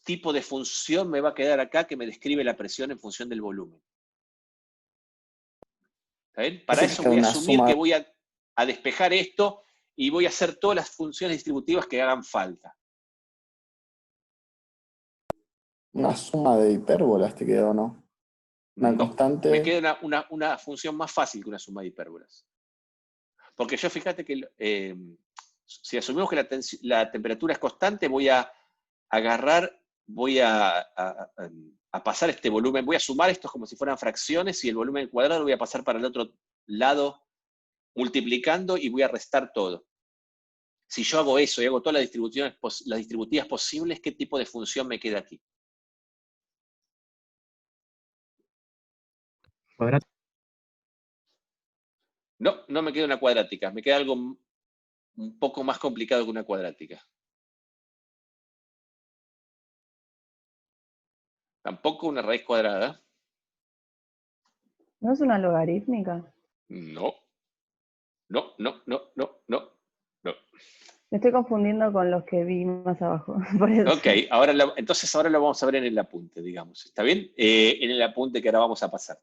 tipo de función me va a quedar acá que me describe la presión en función del volumen? ¿Está bien? Para eso voy a asumir que voy a despejar esto y voy a hacer todas las funciones distributivas que hagan falta. Una suma de hipérbolas te quedó, ¿no? Una constante. Me queda una función más fácil que una suma de hipérbolas. Porque yo, fíjate que si asumimos que la temperatura es constante, voy a agarrar, voy a pasar este volumen, voy a sumar estos como si fueran fracciones y el volumen cuadrado lo voy a pasar para el otro lado multiplicando y voy a restar todo. Si yo hago eso y hago todas las distributivas posibles, ¿qué tipo de función me queda aquí? Cuadrática. No me queda una cuadrática, me queda algo un poco más complicado que una cuadrática. Tampoco una raíz cuadrada. ¿No es una logarítmica? No. Me estoy confundiendo con los que vi más abajo. Por eso. Ok, entonces ahora lo vamos a ver en el apunte, digamos. ¿Está bien? En el apunte que ahora vamos a pasar.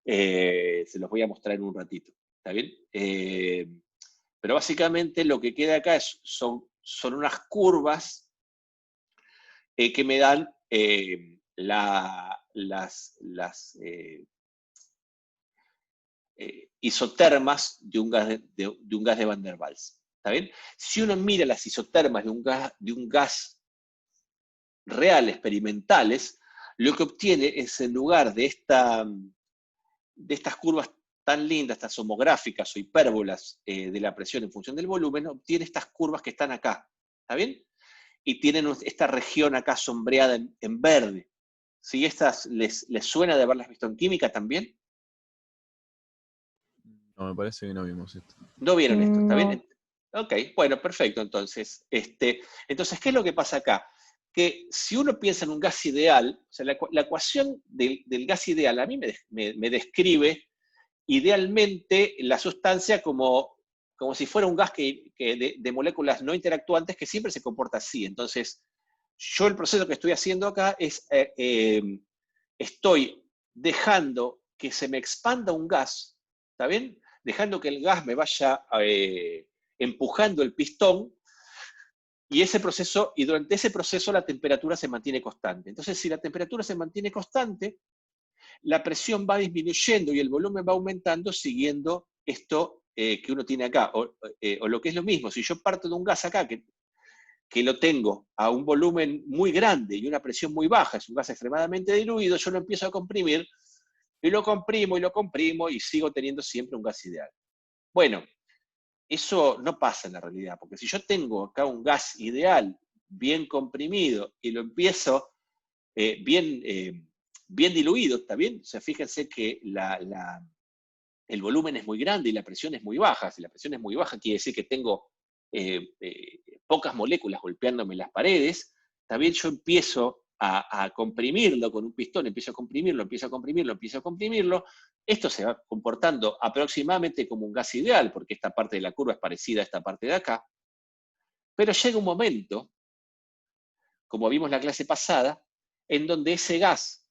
Se los voy a mostrar en un ratito. ¿Está bien? Pero básicamente lo que queda acá son unas curvas que me dan las isotermas de un gas de Van der Waals. ¿Está bien? Si uno mira las isotermas de un gas real, experimentales, lo que obtiene es, en lugar de estas curvas tan lindas, estas homográficas o hipérbolas de la presión en función del volumen, obtiene estas curvas que están acá. ¿Está bien? Y tienen esta región acá sombreada en verde. ¿Sí? ¿Estas les suena de haberlas visto en química también? No, me parece que no vimos esto. No vieron esto, ¿está No. bien? Ok, bueno, perfecto. Entonces, ¿qué es lo que pasa acá? Que si uno piensa en un gas ideal, o sea, la ecuación del gas ideal a mí me describe idealmente la sustancia como si fuera un gas de moléculas no interactuantes que siempre se comporta así. Entonces, yo el proceso que estoy haciendo acá es, estoy dejando que se me expanda un gas, ¿está bien? Dejando que el gas me vaya empujando el pistón, y durante ese proceso la temperatura se mantiene constante. Entonces, si la temperatura se mantiene constante, la presión va disminuyendo y el volumen va aumentando siguiendo esto que uno tiene acá. O lo que es lo mismo, si yo parto de un gas acá que lo tengo a un volumen muy grande y una presión muy baja, es un gas extremadamente diluido, yo lo empiezo a comprimir, y lo comprimo y sigo teniendo siempre un gas ideal. Bueno, eso no pasa en la realidad, porque si yo tengo acá un gas ideal bien comprimido y lo empiezo bien diluido, ¿está bien? O sea, fíjense que el volumen es muy grande y la presión es muy baja. Si la presión es muy baja, quiere decir que tengo pocas moléculas golpeándome en las paredes. Está bien, yo empiezo a comprimirlo con un pistón, empiezo a comprimirlo. Esto se va comportando aproximadamente como un gas ideal, porque esta parte de la curva es parecida a esta parte de acá. Pero llega un momento, como vimos la clase pasada, en donde ese gas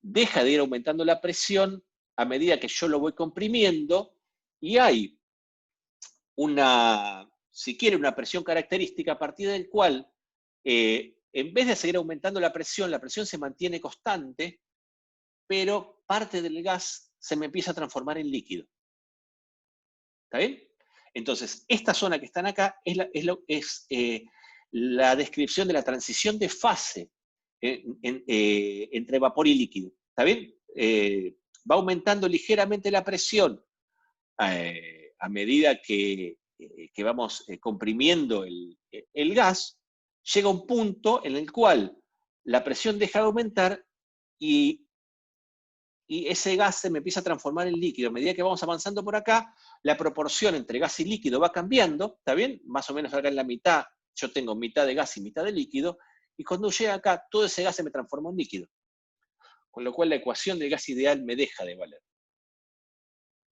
deja de ir aumentando la presión a medida que yo lo voy comprimiendo, y hay si quiere, una presión característica a partir del cual, en vez de seguir aumentando la presión se mantiene constante, pero parte del gas se me empieza a transformar en líquido. ¿Está bien? Entonces, esta zona que están acá es la descripción de la transición de fase entre vapor y líquido. ¿Está bien? Va aumentando ligeramente la presión a medida que vamos comprimiendo el gas. Llega un punto en el cual la presión deja de aumentar y ese gas se me empieza a transformar en líquido. A medida que vamos avanzando por acá, la proporción entre gas y líquido va cambiando, ¿está bien? Más o menos acá en la mitad, yo tengo mitad de gas y mitad de líquido, y cuando llega acá, todo ese gas se me transformó en líquido. Con lo cual la ecuación del gas ideal me deja de valer.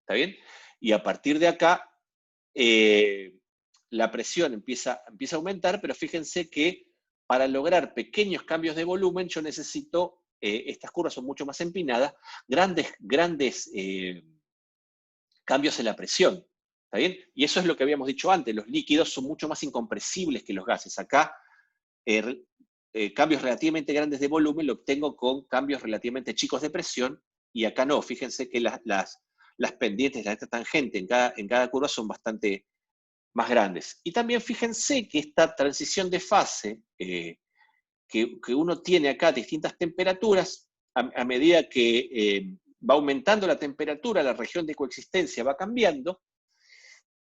¿Está bien? Y a partir de acá, la presión empieza a aumentar, pero fíjense que para lograr pequeños cambios de volumen, yo necesito, estas curvas son mucho más empinadas, grandes cambios en la presión. ¿Está bien? Y eso es lo que habíamos dicho antes, los líquidos son mucho más incompresibles que los gases. Acá, cambios relativamente grandes de volumen lo obtengo con cambios relativamente chicos de presión, y acá no. Fíjense que las pendientes de esta tangente en cada curva son bastante más grandes. Y también fíjense que esta transición de fase que uno tiene acá a distintas temperaturas, a medida que va aumentando la temperatura, la región de coexistencia va cambiando,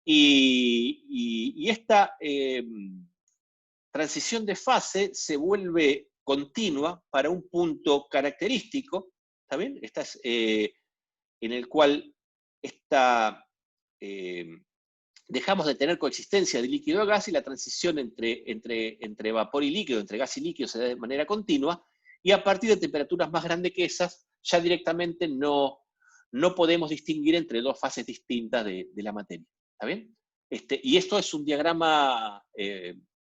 y esta transición de fase se vuelve continua para un punto característico, ¿está bien? Esta es, en el cual dejamos de tener coexistencia de líquido a gas, y la transición entre vapor y líquido, entre gas y líquido, se da de manera continua, y a partir de temperaturas más grandes que esas, ya directamente no podemos distinguir entre dos fases distintas de la materia. ¿Está bien? Y esto es un diagrama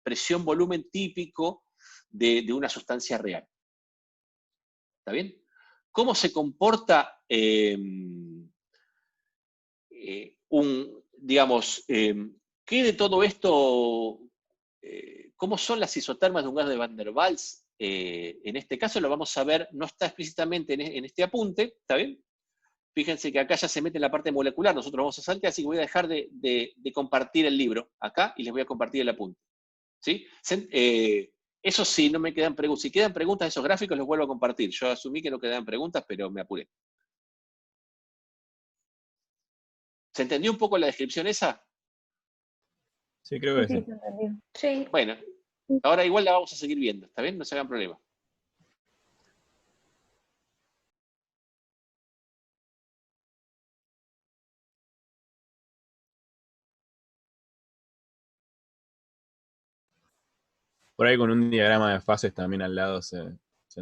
presión-volumen típico de una sustancia real. ¿Está bien? ¿Cómo se comporta digamos, qué de todo esto, cómo son las isotermas de un gas de Van der Waals? En este caso lo vamos a ver, no está explícitamente en este apunte, ¿está bien? Fíjense que acá ya se mete en la parte molecular, nosotros vamos a saltar, así que voy a dejar de compartir el libro acá y les voy a compartir el apunte. ¿Sí? Eso sí, no me quedan preguntas. Si quedan preguntas de esos gráficos, los vuelvo a compartir. Yo asumí que no quedaban preguntas, pero me apuré. ¿Se entendió un poco la descripción esa? Sí, creo que sí. Sí. Bueno, ahora igual la vamos a seguir viendo, ¿está bien? No se hagan problema. Por ahí con un diagrama de fases también al lado se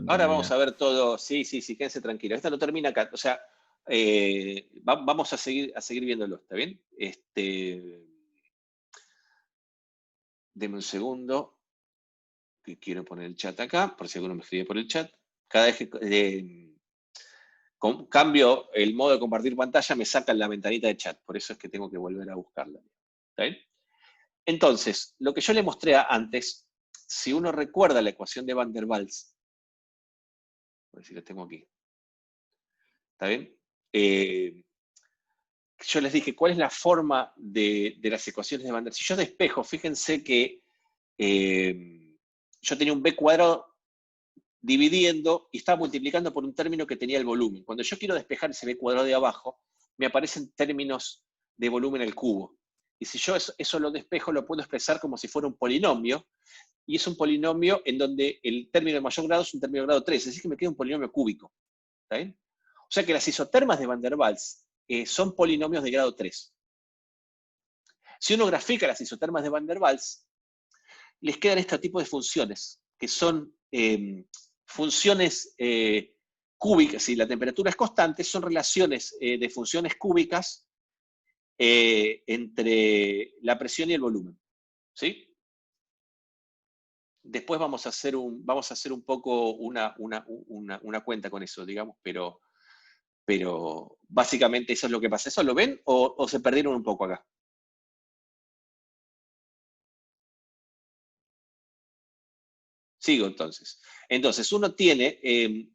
Ahora vamos a ver todo. Sí, quédense tranquilos. Esta no termina acá. O sea, vamos a seguir viéndolo, ¿está bien? Deme un segundo, que quiero poner el chat acá, por si alguno me escribe por el chat. Cada vez que cambio el modo de compartir pantalla, me saca la ventanita de chat. Por eso es que tengo que volver a buscarla. ¿Está bien? Entonces, lo que yo le mostré antes, si uno recuerda la ecuación de Van der Waals, a ver si la tengo aquí. ¿Está bien? Yo les dije, ¿cuál es la forma de las ecuaciones de Van der Waals? Si yo despejo, fíjense que yo tenía un b cuadrado dividiendo y estaba multiplicando por un término que tenía el volumen. Cuando yo quiero despejar ese b cuadrado de abajo, me aparecen términos de volumen al cubo. Y si yo eso lo despejo, lo puedo expresar como si fuera un polinomio, y es un polinomio en donde el término de mayor grado es un término de grado 3, es decir, que me queda un polinomio cúbico. ¿Está bien? O sea que las isotermas de Van der Waals son polinomios de grado 3. Si uno grafica las isotermas de Van der Waals, les quedan este tipo de funciones, que son funciones cúbicas. Si la temperatura es constante, son relaciones de funciones cúbicas entre la presión y el volumen. ¿Sí? Después vamos a hacer un poco una cuenta con eso, digamos, pero básicamente eso es lo que pasa. ¿Eso lo ven o se perdieron un poco acá? Sigo entonces. Entonces, uno tiene,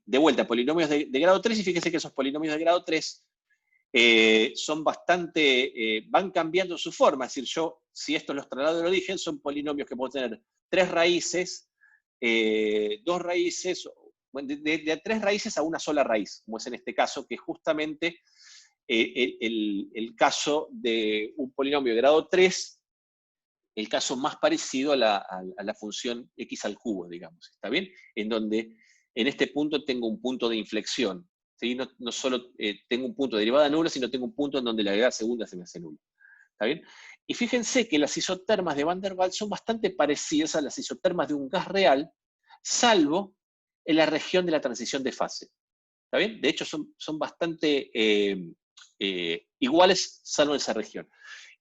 de vuelta, polinomios de grado 3, y fíjense que esos polinomios de grado 3 son bastante, van cambiando su forma. Es decir, si esto los traslado del origen, son polinomios que puedo tener 3 raíces, 2 raíces, de 3 raíces a una sola raíz, como es en este caso, que es justamente el caso de un polinomio de grado 3, el caso más parecido a la función x al cubo, digamos, ¿está bien? En donde en este punto tengo un punto de inflexión, ¿sí? No solo tengo un punto de derivada nula, sino tengo un punto en donde la derivada segunda se me hace nula, ¿está bien? Y fíjense que las isotermas de Van der Waals son bastante parecidas a las isotermas de un gas real, salvo en la región de la transición de fase, ¿está bien? De hecho, son bastante iguales salvo esa región.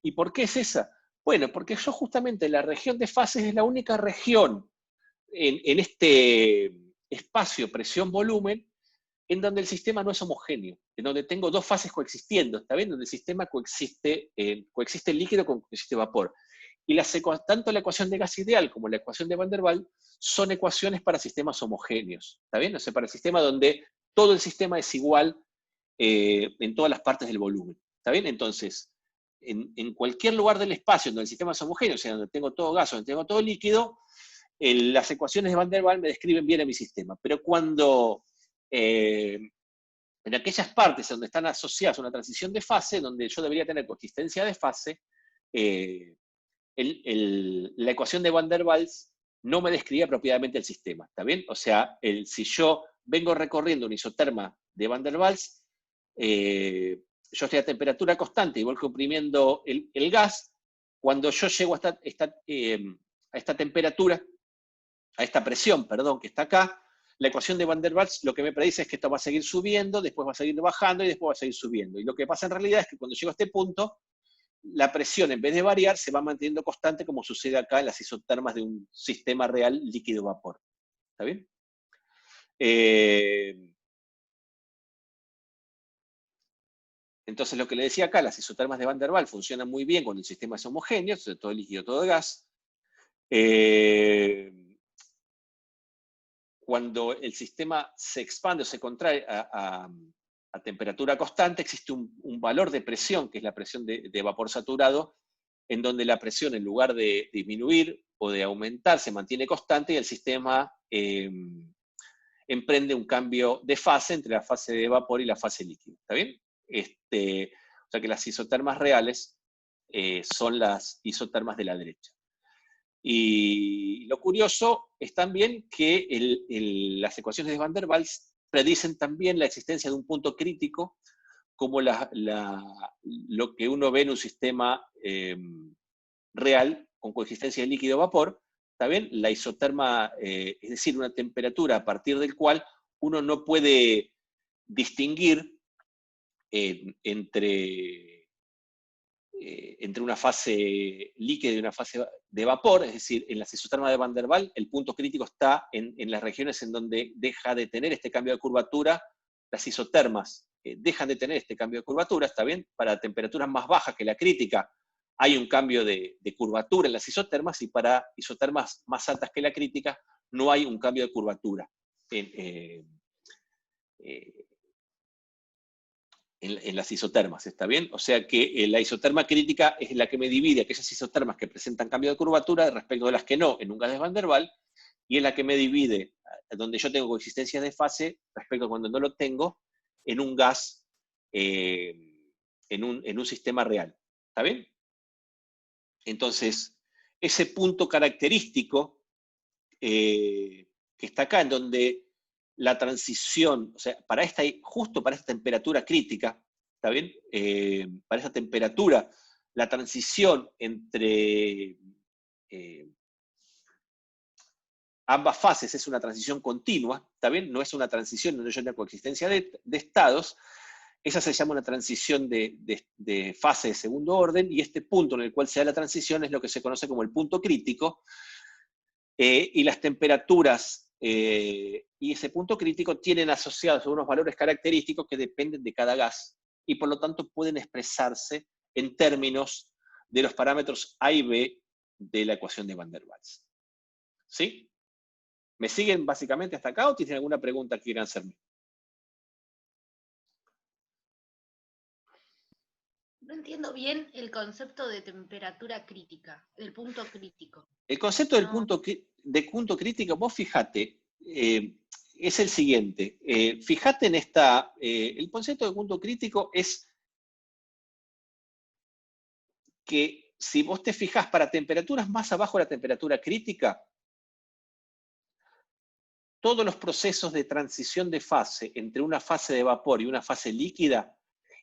¿Y por qué es esa? Bueno, porque yo justamente la región de fases es la única región en este espacio presión-volumen en donde el sistema no es homogéneo, en donde tengo dos fases coexistiendo, ¿está bien? Donde el sistema coexiste el líquido con coexiste vapor. Y tanto la ecuación de gas ideal como la ecuación de Van der Waals son ecuaciones para sistemas homogéneos, ¿está bien? O sea, para el sistema donde todo el sistema es igual en todas las partes del volumen, ¿está bien? Entonces, en cualquier lugar del espacio donde el sistema es homogéneo, o sea, donde tengo todo gas o donde tengo todo líquido, las ecuaciones de Van der Waals me describen bien a mi sistema. Pero cuando en aquellas partes donde están asociadas a una transición de fase, donde yo debería tener coexistencia de fase, la ecuación de Van der Waals no me describe apropiadamente el sistema, ¿está bien? O sea, si yo vengo recorriendo un isoterma de Van der Waals, yo estoy a temperatura constante y voy comprimiendo el gas, cuando yo llego a esta temperatura, a esta presión, perdón, que está acá, la ecuación de Van der Waals lo que me predice es que esto va a seguir subiendo, después va a seguir bajando y después va a seguir subiendo. Y lo que pasa en realidad es que cuando llego a este punto, la presión en vez de variar se va manteniendo constante como sucede acá en las isotermas de un sistema real líquido-vapor. ¿Está bien? Entonces lo que le decía acá, las isotermas de Van der Waals funcionan muy bien cuando el sistema es homogéneo, todo líquido, todo gas. Cuando el sistema se expande o se contrae a temperatura constante, existe un valor de presión, que es la presión de vapor saturado, en donde la presión, en lugar de disminuir o de aumentar, se mantiene constante y el sistema emprende un cambio de fase entre la fase de vapor y la fase líquida. ¿Está bien? O sea que las isotermas reales son las isotermas de la derecha. Y lo curioso es también que las ecuaciones de Van der Waals predicen también la existencia de un punto crítico, como lo que uno ve en un sistema real con coexistencia de líquido-vapor, ¿está bien? La isoterma, es decir, una temperatura a partir del cual uno no puede distinguir entre una fase líquida y una fase de vapor, es decir, en las isotermas de Van der Waals, el punto crítico está en las regiones en donde deja de tener este cambio de curvatura, las isotermas dejan de tener este cambio de curvatura, ¿está bien? Para temperaturas más bajas que la crítica hay un cambio de curvatura en las isotermas, y para isotermas más altas que la crítica no hay un cambio de curvatura en las isotermas, ¿está bien? O sea que la isoterma crítica es la que me divide aquellas isotermas que presentan cambio de curvatura respecto de las que no en un gas de Van der Waals, y es la que me divide donde yo tengo coexistencia de fase respecto a cuando no lo tengo en un gas, en un sistema real. ¿Está bien? Entonces, ese punto característico que está acá, en donde la transición, o sea, justo para esta temperatura crítica, ¿está bien? Para esa temperatura, la transición entre ambas fases es una transición continua, ¿está bien? No es una transición donde yo tengo coexistencia de estados. Esa se llama una transición de fase de segundo orden, y este punto en el cual se da la transición es lo que se conoce como el punto crítico, y las temperaturas y ese punto crítico tienen asociados unos valores característicos que dependen de cada gas, y por lo tanto pueden expresarse en términos de los parámetros A y B de la ecuación de Van der Waals. ¿Sí? ¿Me siguen básicamente hasta acá o tienen alguna pregunta que quieran hacerme? No entiendo bien el concepto de temperatura crítica, del punto crítico. El concepto del punto crítico, vos fijate, es el siguiente. Fijate en el concepto de punto crítico es que si vos te fijás para temperaturas más abajo de la temperatura crítica, todos los procesos de transición de fase entre una fase de vapor y una fase líquida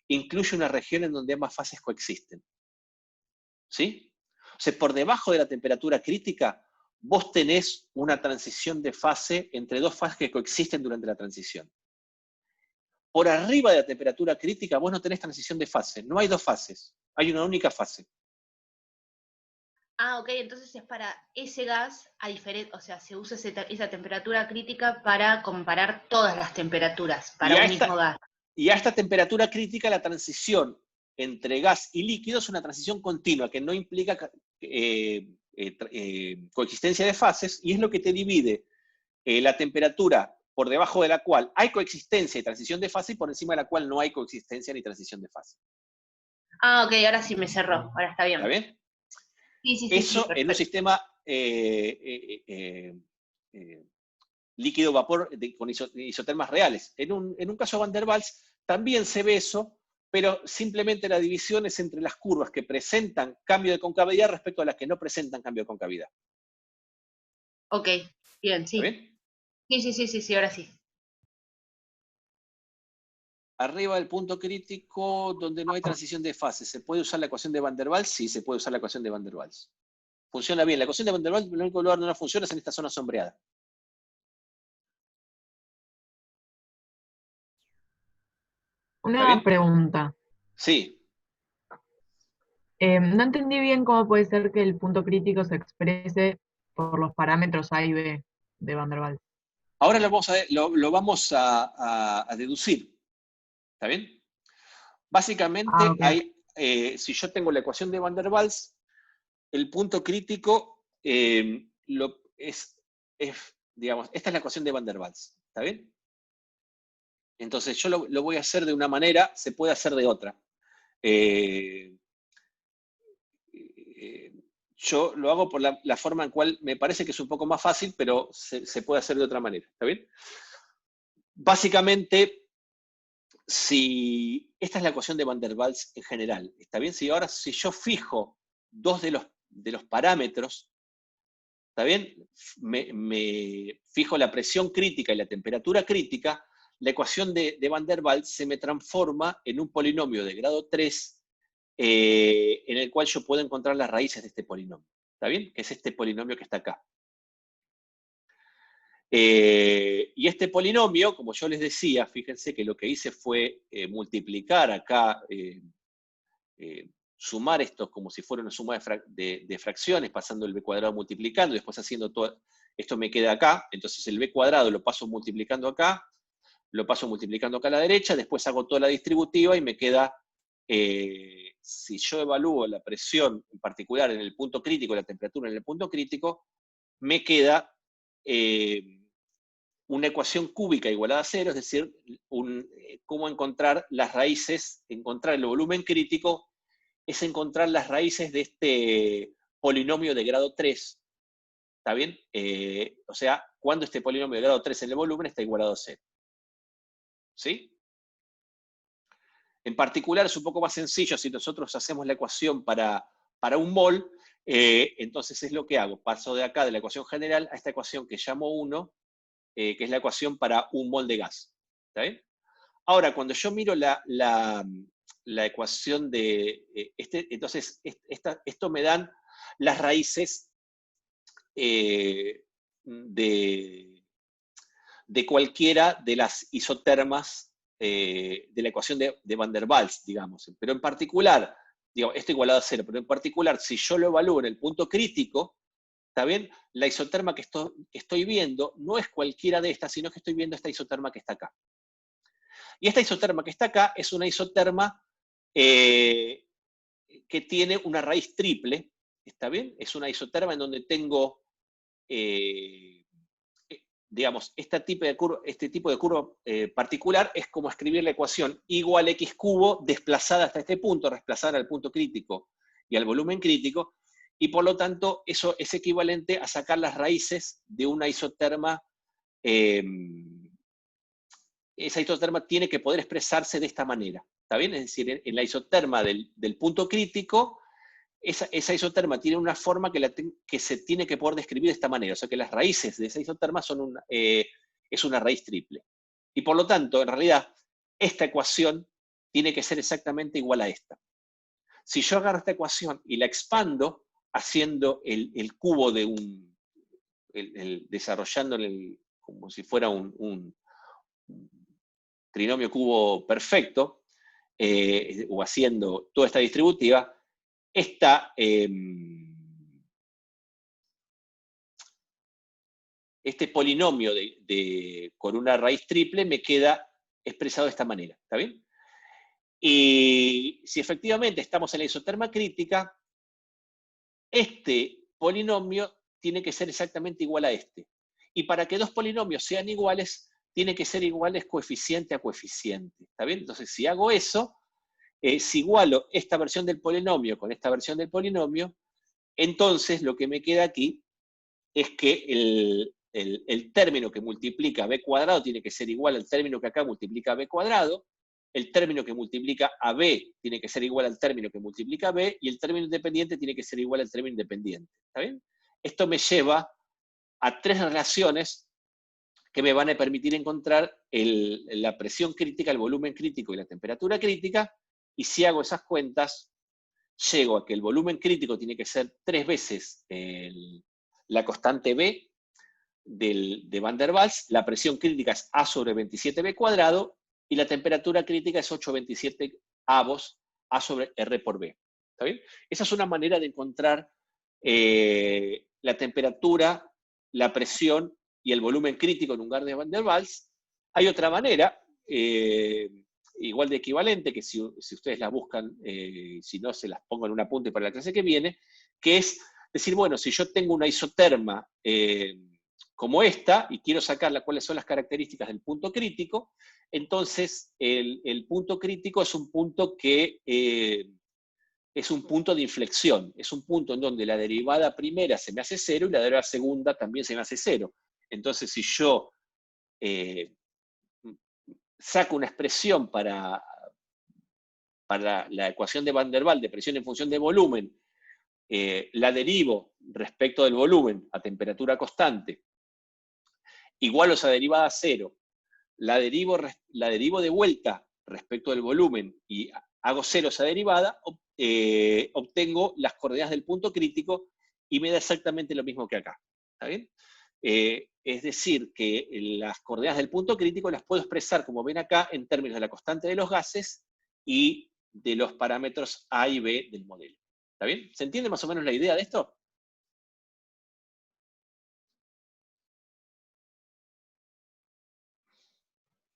incluye una región en donde ambas fases coexisten. ¿Sí? O sea, por debajo de la temperatura crítica, vos tenés una transición de fase entre dos fases que coexisten durante la transición. por arriba de la temperatura crítica, vos no tenés transición de fase. No hay dos fases, hay una única fase. Ah, ok, entonces es para ese gas, o sea, se usa esa temperatura crítica para comparar todas las temperaturas para un mismo gas. Y a esta temperatura crítica la transición entre gas y líquido es una transición continua, que no implica coexistencia de fases, y es lo que te divide la temperatura por debajo de la cual hay coexistencia y transición de fase, y por encima de la cual no hay coexistencia ni transición de fase. Ah, ok, ahora sí me cerró, ahora está bien. ¿Está bien? Sí, Eso en un sistema líquido-vapor con isotermas reales. En un caso de Van der Waals también se ve eso, pero simplemente la división es entre las curvas que presentan cambio de concavidad respecto a las que no presentan cambio de concavidad. Ok, bien, sí. ¿Está bien? Sí, ahora sí. Arriba del punto crítico, donde no hay transición de fase, ¿se puede usar la ecuación de Van der Waals? Sí, se puede usar la ecuación de Van der Waals. Funciona bien. La ecuación de Van der Waals, el único lugar donde no funciona es en esta zona sombreada. Una pregunta. Sí. No entendí bien cómo puede ser que el punto crítico se exprese por los parámetros A y B de Van der Waals. Ahora lo vamos a deducir. ¿Está bien? Básicamente, si yo tengo la ecuación de Van der Waals, el punto crítico digamos, esta es la ecuación de Van der Waals. ¿Está bien? Entonces yo lo voy a hacer de una manera, se puede hacer de otra. Yo lo hago por la forma en cual me parece que es un poco más fácil, pero se puede hacer de otra manera. ¿Está bien? Básicamente, si esta es la ecuación de Van der Waals en general, ¿está bien? Si yo fijo dos de los parámetros, ¿está bien? Me fijo la presión crítica y la temperatura crítica, la ecuación de Van der Waals se me transforma en un polinomio de grado 3 en el cual yo puedo encontrar las raíces de este polinomio. ¿Está bien? Que es este polinomio que está acá. Y este polinomio, como yo les decía, fíjense que lo que hice fue multiplicar acá, sumar estos como si fuera una suma de fracciones, pasando el b cuadrado multiplicando, y después haciendo todo, esto me queda acá, entonces el b cuadrado lo paso multiplicando acá, lo paso multiplicando acá a la derecha, después hago toda la distributiva y me queda, si yo evalúo la presión en particular en el punto crítico, la temperatura en el punto crítico, me queda una ecuación cúbica igualada a cero, es decir, cómo encontrar las raíces, encontrar el volumen crítico, es encontrar las raíces de este polinomio de grado 3, ¿está bien? O sea, cuando este polinomio de grado 3 en el volumen está igualado a 0. ¿Sí? En particular es un poco más sencillo si nosotros hacemos la ecuación para un mol, entonces es lo que hago, paso de acá de la ecuación general a esta ecuación que llamo 1, que es la ecuación para un mol de gas. ¿Está bien? Ahora, cuando yo miro la ecuación de entonces esto me dan las raíces de cualquiera de las isotermas de la ecuación de Van der Waals, digamos. Pero en particular, digamos, esto igualado a 0, pero en particular, si yo lo evalúo en el punto crítico, ¿está bien? La isoterma que estoy viendo no es cualquiera de estas, sino que estoy viendo esta isoterma que está acá. Y esta isoterma que está acá es una isoterma que tiene una raíz triple, ¿está bien? Es una isoterma en donde tengo, digamos, este tipo de curva particular es como escribir la ecuación igual x cubo desplazada hasta este punto, desplazada al punto crítico y al volumen crítico, y por lo tanto eso es equivalente a sacar las raíces de una isoterma. Esa isoterma tiene que poder expresarse de esta manera, ¿está bien? Es decir, en la isoterma del punto crítico, esa isoterma tiene una forma que se tiene que poder describir de esta manera, o sea que las raíces de esa isoterma es una raíz triple. Y por lo tanto, en realidad, esta ecuación tiene que ser exactamente igual a esta. Si yo agarro esta ecuación y la expando, haciendo el cubo de desarrollando como si fuera trinomio cubo perfecto, o haciendo toda esta distributiva, este polinomio con una raíz triple me queda expresado de esta manera, ¿está bien? Y si efectivamente estamos en la isoterma crítica, este polinomio tiene que ser exactamente igual a este. Y para que dos polinomios sean iguales, tiene que ser iguales coeficiente a coeficiente, ¿está bien? Entonces, si hago eso, si igualo esta versión del polinomio con esta versión del polinomio, entonces lo que me queda aquí es que el término que multiplica b cuadrado tiene que ser igual al término que acá multiplica b cuadrado, el término que multiplica a b tiene que ser igual al término que multiplica a b, y el término independiente tiene que ser igual al término independiente, ¿está bien? Esto me lleva a tres relaciones que me van a permitir encontrar la presión crítica, el volumen crítico y la temperatura crítica, y si hago esas cuentas, llego a que el volumen crítico tiene que ser 3 veces la constante B de Van der Waals, la presión crítica es A sobre 27B cuadrado, y la temperatura crítica es 8,27 avos A sobre R por B. ¿Está bien? Esa es una manera de encontrar la temperatura, la presión y el volumen crítico en un gas de Van der Waals. Hay otra manera, igual de equivalente, que si ustedes la buscan, si no se las pongo en un apunte para la clase que viene, que es decir, bueno, si yo tengo una isoterma como esta, y quiero sacar cuáles son las características del punto crítico, entonces el punto crítico es un punto que es un punto de inflexión, es un punto en donde la derivada primera se me hace 0 y la derivada segunda también se me hace 0. Entonces, si yo saco una expresión para la ecuación de Van der Waals de presión en función de volumen, la derivo respecto del volumen a temperatura constante, igualo esa derivada a 0, la derivo de vuelta respecto del volumen y hago 0 esa derivada, obtengo las coordenadas del punto crítico y me da exactamente lo mismo que acá. ¿Está bien? Es decir, que las coordenadas del punto crítico las puedo expresar, como ven acá, en términos de la constante de los gases y de los parámetros A y B del modelo. ¿Está bien? ¿Se entiende más o menos la idea de esto?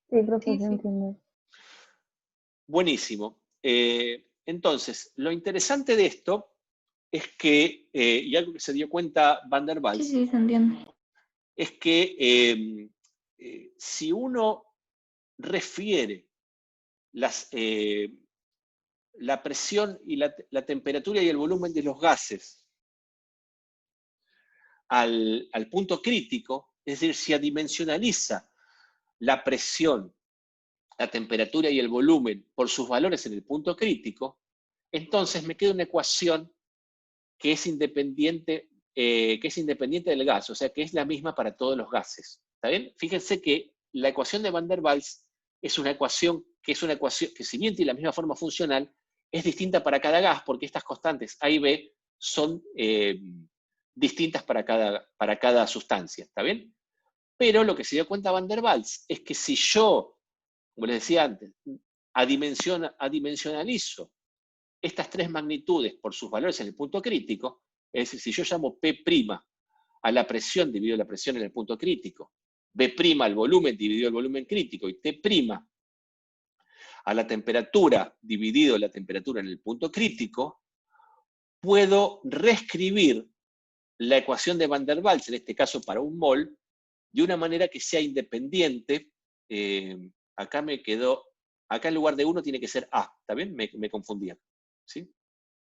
Sí, profe, se entiende. Buenísimo. Entonces, lo interesante de esto es que, y algo que se dio cuenta Van der Waals, sí, se entiende, es que si uno refiere la presión y la temperatura y el volumen de los gases al punto crítico, es decir, si adimensionaliza la presión, la temperatura y el volumen por sus valores en el punto crítico, entonces me queda una ecuación que es independiente del gas, o sea, que es la misma para todos los gases. ¿Está bien? Fíjense que la ecuación de Van der Waals es una ecuación que si bien tiene la misma forma funcional, es distinta para cada gas, porque estas constantes A y B son distintas para cada sustancia. ¿Está bien? Pero lo que se dio cuenta Van der Waals es que si yo, como les decía antes, adimensionalizo estas tres magnitudes por sus valores en el punto crítico, es decir, si yo llamo P' a la presión dividido la presión en el punto crítico, B' al volumen dividido el volumen crítico, y T' a la temperatura dividido la temperatura en el punto crítico, puedo reescribir la ecuación de Van der Waals, en este caso para un mol, de una manera que sea independiente. Acá en lugar de 1 tiene que ser A, ¿está bien? Me confundía, ¿sí?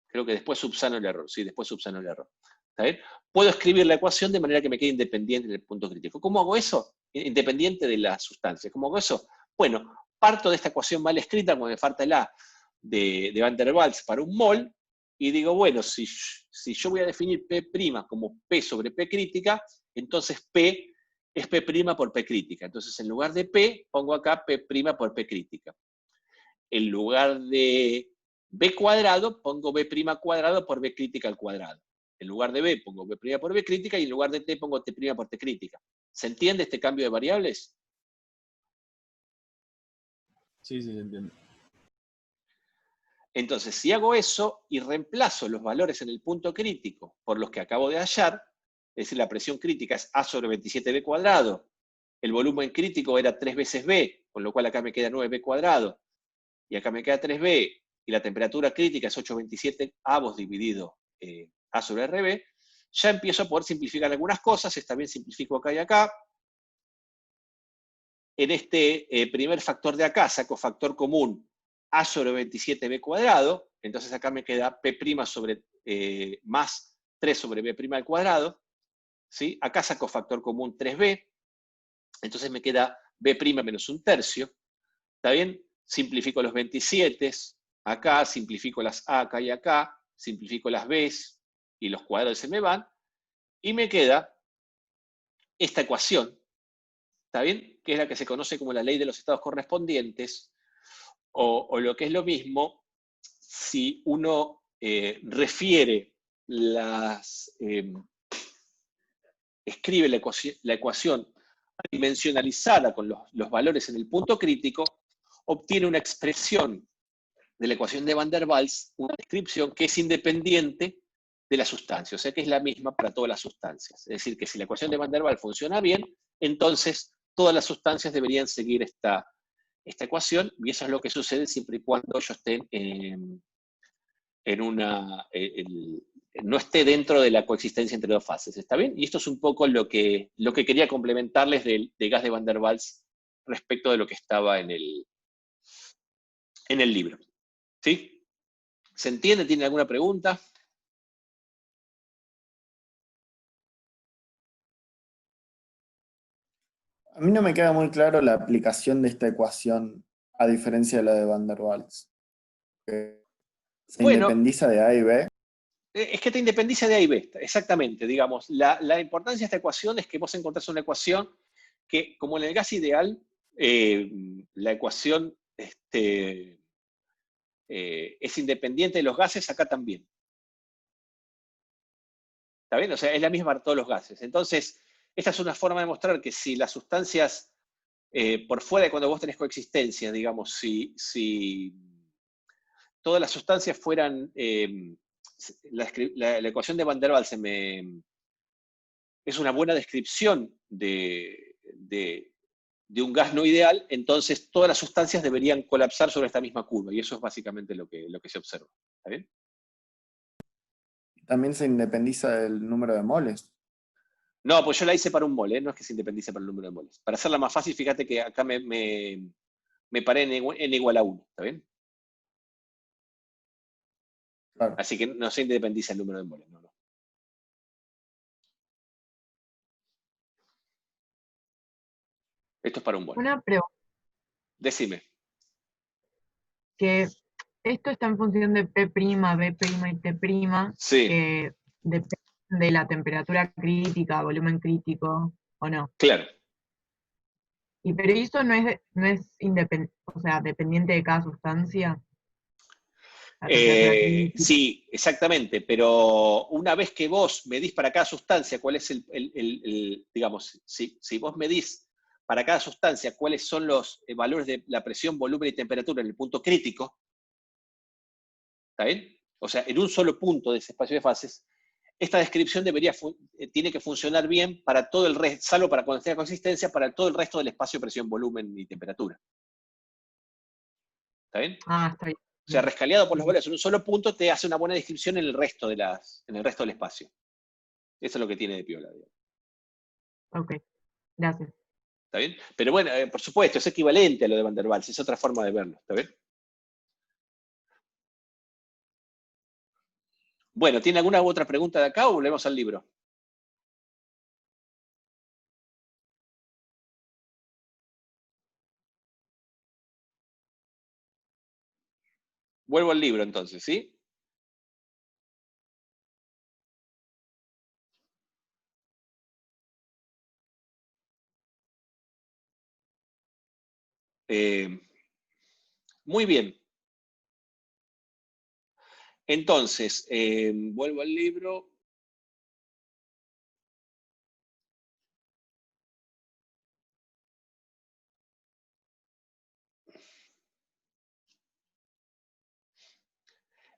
Creo que después subsano el error, sí, después subsano el error. ¿Está bien? Puedo escribir la ecuación de manera que me quede independiente en el punto crítico. ¿Cómo hago eso? Independiente de la sustancia. ¿Cómo hago eso? Bueno, parto de esta ecuación mal escrita, como me falta el A de Van der Waals para un mol, y digo, bueno, si yo voy a definir P' como P sobre P crítica, entonces P es P' por P crítica. Entonces, en lugar de P, pongo acá P' por P crítica. En lugar de B cuadrado, pongo B' cuadrado por B crítica al cuadrado. En lugar de B, pongo B' por B crítica, y en lugar de T, pongo T' por T crítica. ¿Se entiende este cambio de variables? Sí, sí, entiendo. Entonces, si hago eso y reemplazo los valores en el punto crítico por los que acabo de hallar, es decir, la presión crítica es A sobre 27B cuadrado, el volumen crítico era 3 veces B, con lo cual acá me queda 9B cuadrado, y acá me queda 3B, y la temperatura crítica es 827 avos dividido A sobre RB, ya empiezo a poder simplificar algunas cosas, está bien, simplifico acá y acá. En este primer factor de acá saco factor común A sobre 27B cuadrado, entonces acá me queda P' sobre más 3 sobre B' al cuadrado, ¿sí? Acá saco factor común 3B, entonces me queda B' menos un tercio, ¿está bien? Simplifico los 27, acá simplifico las A acá y acá, simplifico las B's y los cuadrados se me van, y me queda esta ecuación, ¿está bien? Que es la que se conoce como la ley de los estados correspondientes, o lo que es lo mismo, si uno refiere escribe la ecuación dimensionalizada con los valores en el punto crítico, obtiene una expresión de la ecuación de Van der Waals, una descripción que es independiente de la sustancia, o sea que es la misma para todas las sustancias. Es decir, que si la ecuación de Van der Waals funciona bien, entonces todas las sustancias deberían seguir esta ecuación, y eso es lo que sucede siempre y cuando ellos estén no esté dentro de la coexistencia entre dos fases, ¿está bien? Y esto es un poco lo que quería complementarles del gas de Van der Waals respecto de lo que estaba en el libro. ¿Sí? ¿Se entiende? ¿Tiene alguna pregunta? A mí no me queda muy claro la aplicación de esta ecuación a diferencia de la de Van der Waals. ¿Se Bueno, independiza de A y B? es que te independiza de A y B, exactamente, digamos. La importancia de esta ecuación es que vos encontrás una ecuación que, como en el gas ideal, la ecuación es independiente de los gases, acá también. ¿Está bien? O sea, es la misma para todos los gases. Entonces, esta es una forma de mostrar que si las sustancias, por fuera de cuando vos tenés coexistencia, digamos, si todas las sustancias fueran, la ecuación de Van der Waals es una buena descripción de un gas no ideal, entonces todas las sustancias deberían colapsar sobre esta misma curva, y eso es básicamente lo que se observa. ¿Está bien? ¿También se independiza del número de moles? No, pues yo la hice para un mol, no es que se independice para el número de moles. Para hacerla más fácil, fíjate que acá me paré en igual a 1, ¿está bien? Claro. Así que no se independiza el número de moles, no. Esto es para un mol. Una pregunta, Decime. que esto está en función de P', B' y T', Sí, que depende de la temperatura crítica, volumen crítico, ¿o no? claro. Pero eso no es o sea, dependiente de cada sustancia, la temperatura crítica. Sí, exactamente, pero una vez que vos medís para cada sustancia cuál es digamos, si vos medís para cada sustancia cuáles son los valores de la presión, volumen y temperatura en el punto crítico, ¿está bien? O sea, en un solo punto de ese espacio de fases, esta descripción tiene que funcionar bien para todo el resto, salvo para cuando tenga consistencia, para todo el resto del espacio, presión, volumen y temperatura. ¿Está bien? Ah, está bien. O sea, rescaleado por los valores en un solo punto te hace una buena descripción en el resto del espacio. Eso es lo que tiene de piola, digamos. Ok, gracias. ¿Está bien? Pero bueno, por supuesto, es equivalente a lo de Van der Waals, es otra forma de verlo, ¿está bien? Bueno, ¿tiene alguna otra pregunta de acá o volvemos al libro? Vuelvo al libro entonces, ¿sí? Muy bien. Entonces, vuelvo al libro.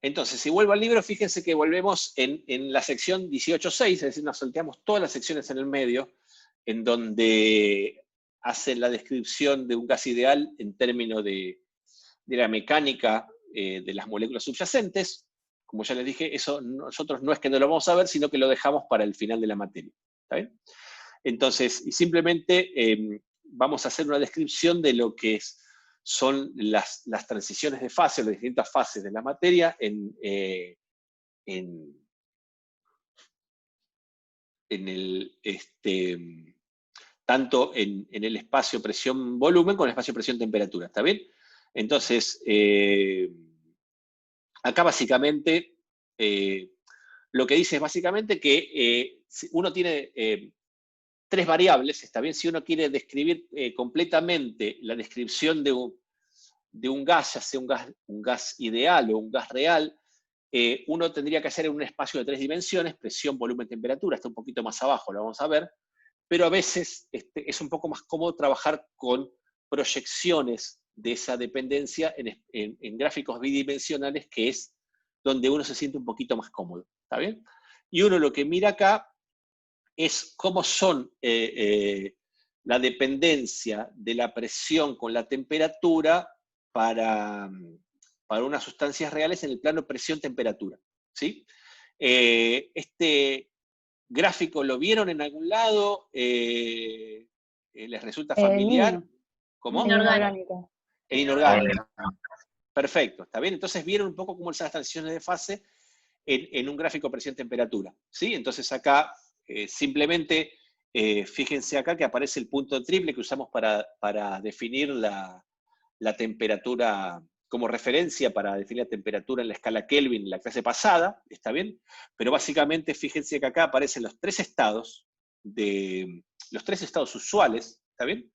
Entonces, si vuelvo al libro, fíjense que volvemos en la sección 18.6, es decir, nos salteamos todas las secciones en el medio, en donde hace la descripción de un gas ideal en términos de la mecánica de las moléculas subyacentes. Como ya les dije, eso nosotros no es que no lo vamos a ver, sino que lo dejamos para el final de la materia. ¿Está bien? Entonces, y simplemente vamos a hacer una descripción de lo que son las transiciones de fase, las distintas fases de la materia tanto en el espacio presión-volumen como en el espacio presión-temperatura. ¿Está bien? Entonces, acá básicamente, lo que dice es básicamente que uno tiene 3 variables, ¿está bien? Si uno quiere describir completamente la descripción de un gas, ya sea un gas ideal o un gas real, uno tendría que hacer en un espacio de 3 dimensiones, presión, volumen, temperatura, está un poquito más abajo, lo vamos a ver, pero a veces es un poco más cómodo trabajar con proyecciones de esa dependencia en gráficos bidimensionales, que es donde uno se siente un poquito más cómodo, ¿está bien? Y uno lo que mira acá es cómo son la dependencia de la presión con la temperatura para unas sustancias reales en el plano presión-temperatura, ¿sí? Este gráfico, ¿lo vieron en algún lado? ¿Les resulta familiar? ¿Cómo? Inorgánico. El inorgánico. Perfecto, ¿está bien? Entonces vieron un poco cómo son las transiciones de fase en un gráfico presión-temperatura, ¿sí? Entonces acá simplemente fíjense acá que aparece el punto triple que usamos para definir la temperatura, como referencia para definir la temperatura en la escala Kelvin en la clase pasada, ¿está bien? Pero básicamente fíjense que acá aparecen los 3 estados, los 3 estados usuales, ¿está bien?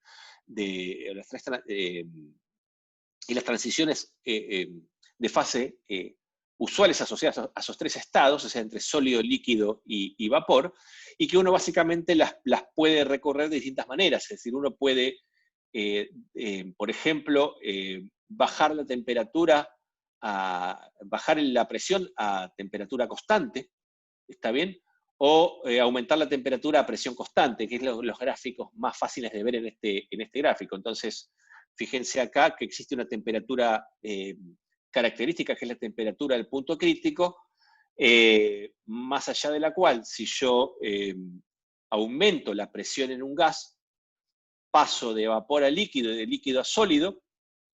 Y las transiciones de fase usuales asociadas a esos 3 estados, o sea, entre sólido, líquido y vapor, y que uno básicamente las puede recorrer de distintas maneras. Es decir, uno puede, por ejemplo, bajar la temperatura, bajar la presión a temperatura constante, ¿está bien? O aumentar la temperatura a presión constante, que es los gráficos más fáciles de ver en este gráfico. Entonces, fíjense acá que existe una temperatura característica, que es la temperatura del punto crítico, más allá de la cual, si yo aumento la presión en un gas, paso de vapor a líquido y de líquido a sólido,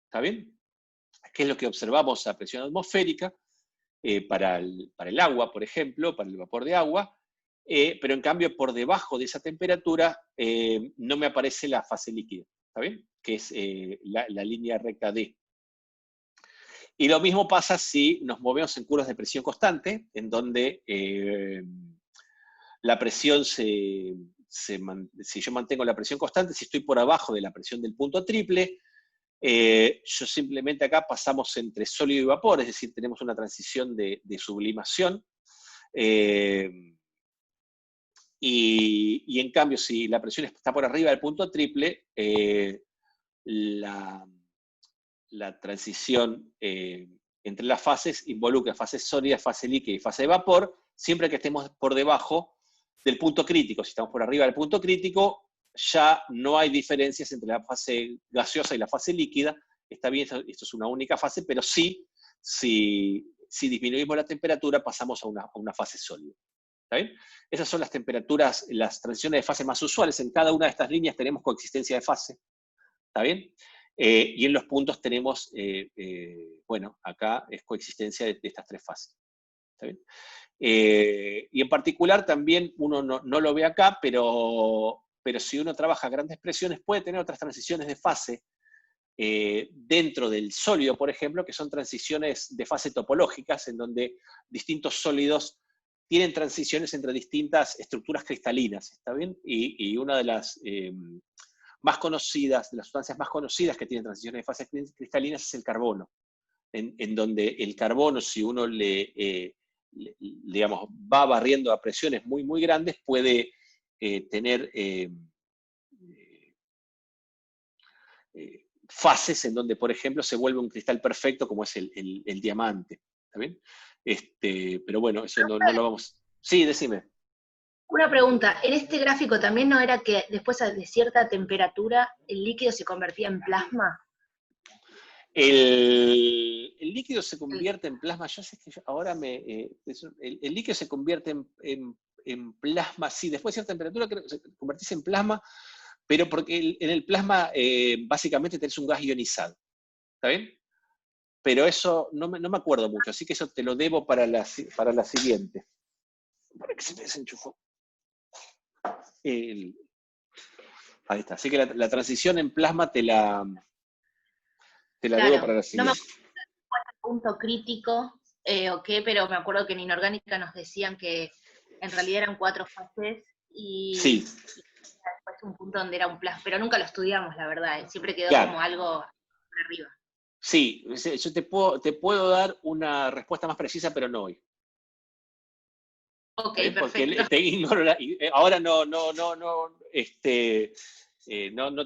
¿está bien? Que es lo que observamos a presión atmosférica, para el agua, por ejemplo, para el vapor de agua, pero en cambio por debajo de esa temperatura no me aparece la fase líquida, ¿está bien? Que es la línea recta D. Y lo mismo pasa si nos movemos en curvas de presión constante, en donde la presión si yo mantengo la presión constante, si estoy por abajo de la presión del punto triple, yo simplemente acá pasamos entre sólido y vapor, es decir, tenemos una transición de sublimación. Y en cambio, si la presión está por arriba del punto triple, la transición entre las fases involucra fase sólida, fase líquida y fase de vapor, siempre que estemos por debajo del punto crítico. Si estamos por arriba del punto crítico, ya no hay diferencias entre la fase gaseosa y la fase líquida. Está bien, esto es una única fase, pero sí, si disminuimos la temperatura, pasamos a una fase sólida. ¿Está bien? Esas son las temperaturas, las transiciones de fase más usuales. En cada una de estas líneas tenemos coexistencia de fase. ¿Está bien? Y en los puntos tenemos, bueno, acá es coexistencia de estas 3 fases. ¿Está bien? Y en particular también, uno no lo ve acá, pero si uno trabaja a grandes presiones, puede tener otras transiciones de fase dentro del sólido, por ejemplo, que son transiciones de fase topológicas, en donde distintos sólidos tienen transiciones entre distintas estructuras cristalinas, ¿está bien? Y una de las más conocidas, de las sustancias más conocidas que tienen transiciones de fases cristalinas es el carbono, en donde el carbono, si uno digamos, va barriendo a presiones muy, muy grandes, puede tener fases en donde, por ejemplo, se vuelve un cristal perfecto, como es el diamante. ¿está bien? Pero bueno, eso no lo vamos... Sí, decime. Una pregunta, en este gráfico también no era que después de cierta temperatura el líquido se convertía en plasma. El líquido se convierte en plasma, yo sé que ahora el líquido se convierte en plasma, sí, después de cierta temperatura creo que se convertís en plasma, pero porque en el plasma básicamente tenés un gas ionizado, ¿está bien? Pero eso no me acuerdo mucho, así que eso te lo debo para la siguiente. Para que se me desenchufó. Ahí está, así que la transición en plasma te la debo para la siguiente. No me acuerdo cuál es el punto crítico o qué, pero me acuerdo que en inorgánica nos decían que en realidad eran 4 fases y, sí. Y después un punto donde era un plasma, pero nunca lo estudiamos, la verdad, siempre quedó como algo por arriba. Sí, yo te puedo dar una respuesta más precisa, pero no hoy. Ok, perfecto. Porque ahora no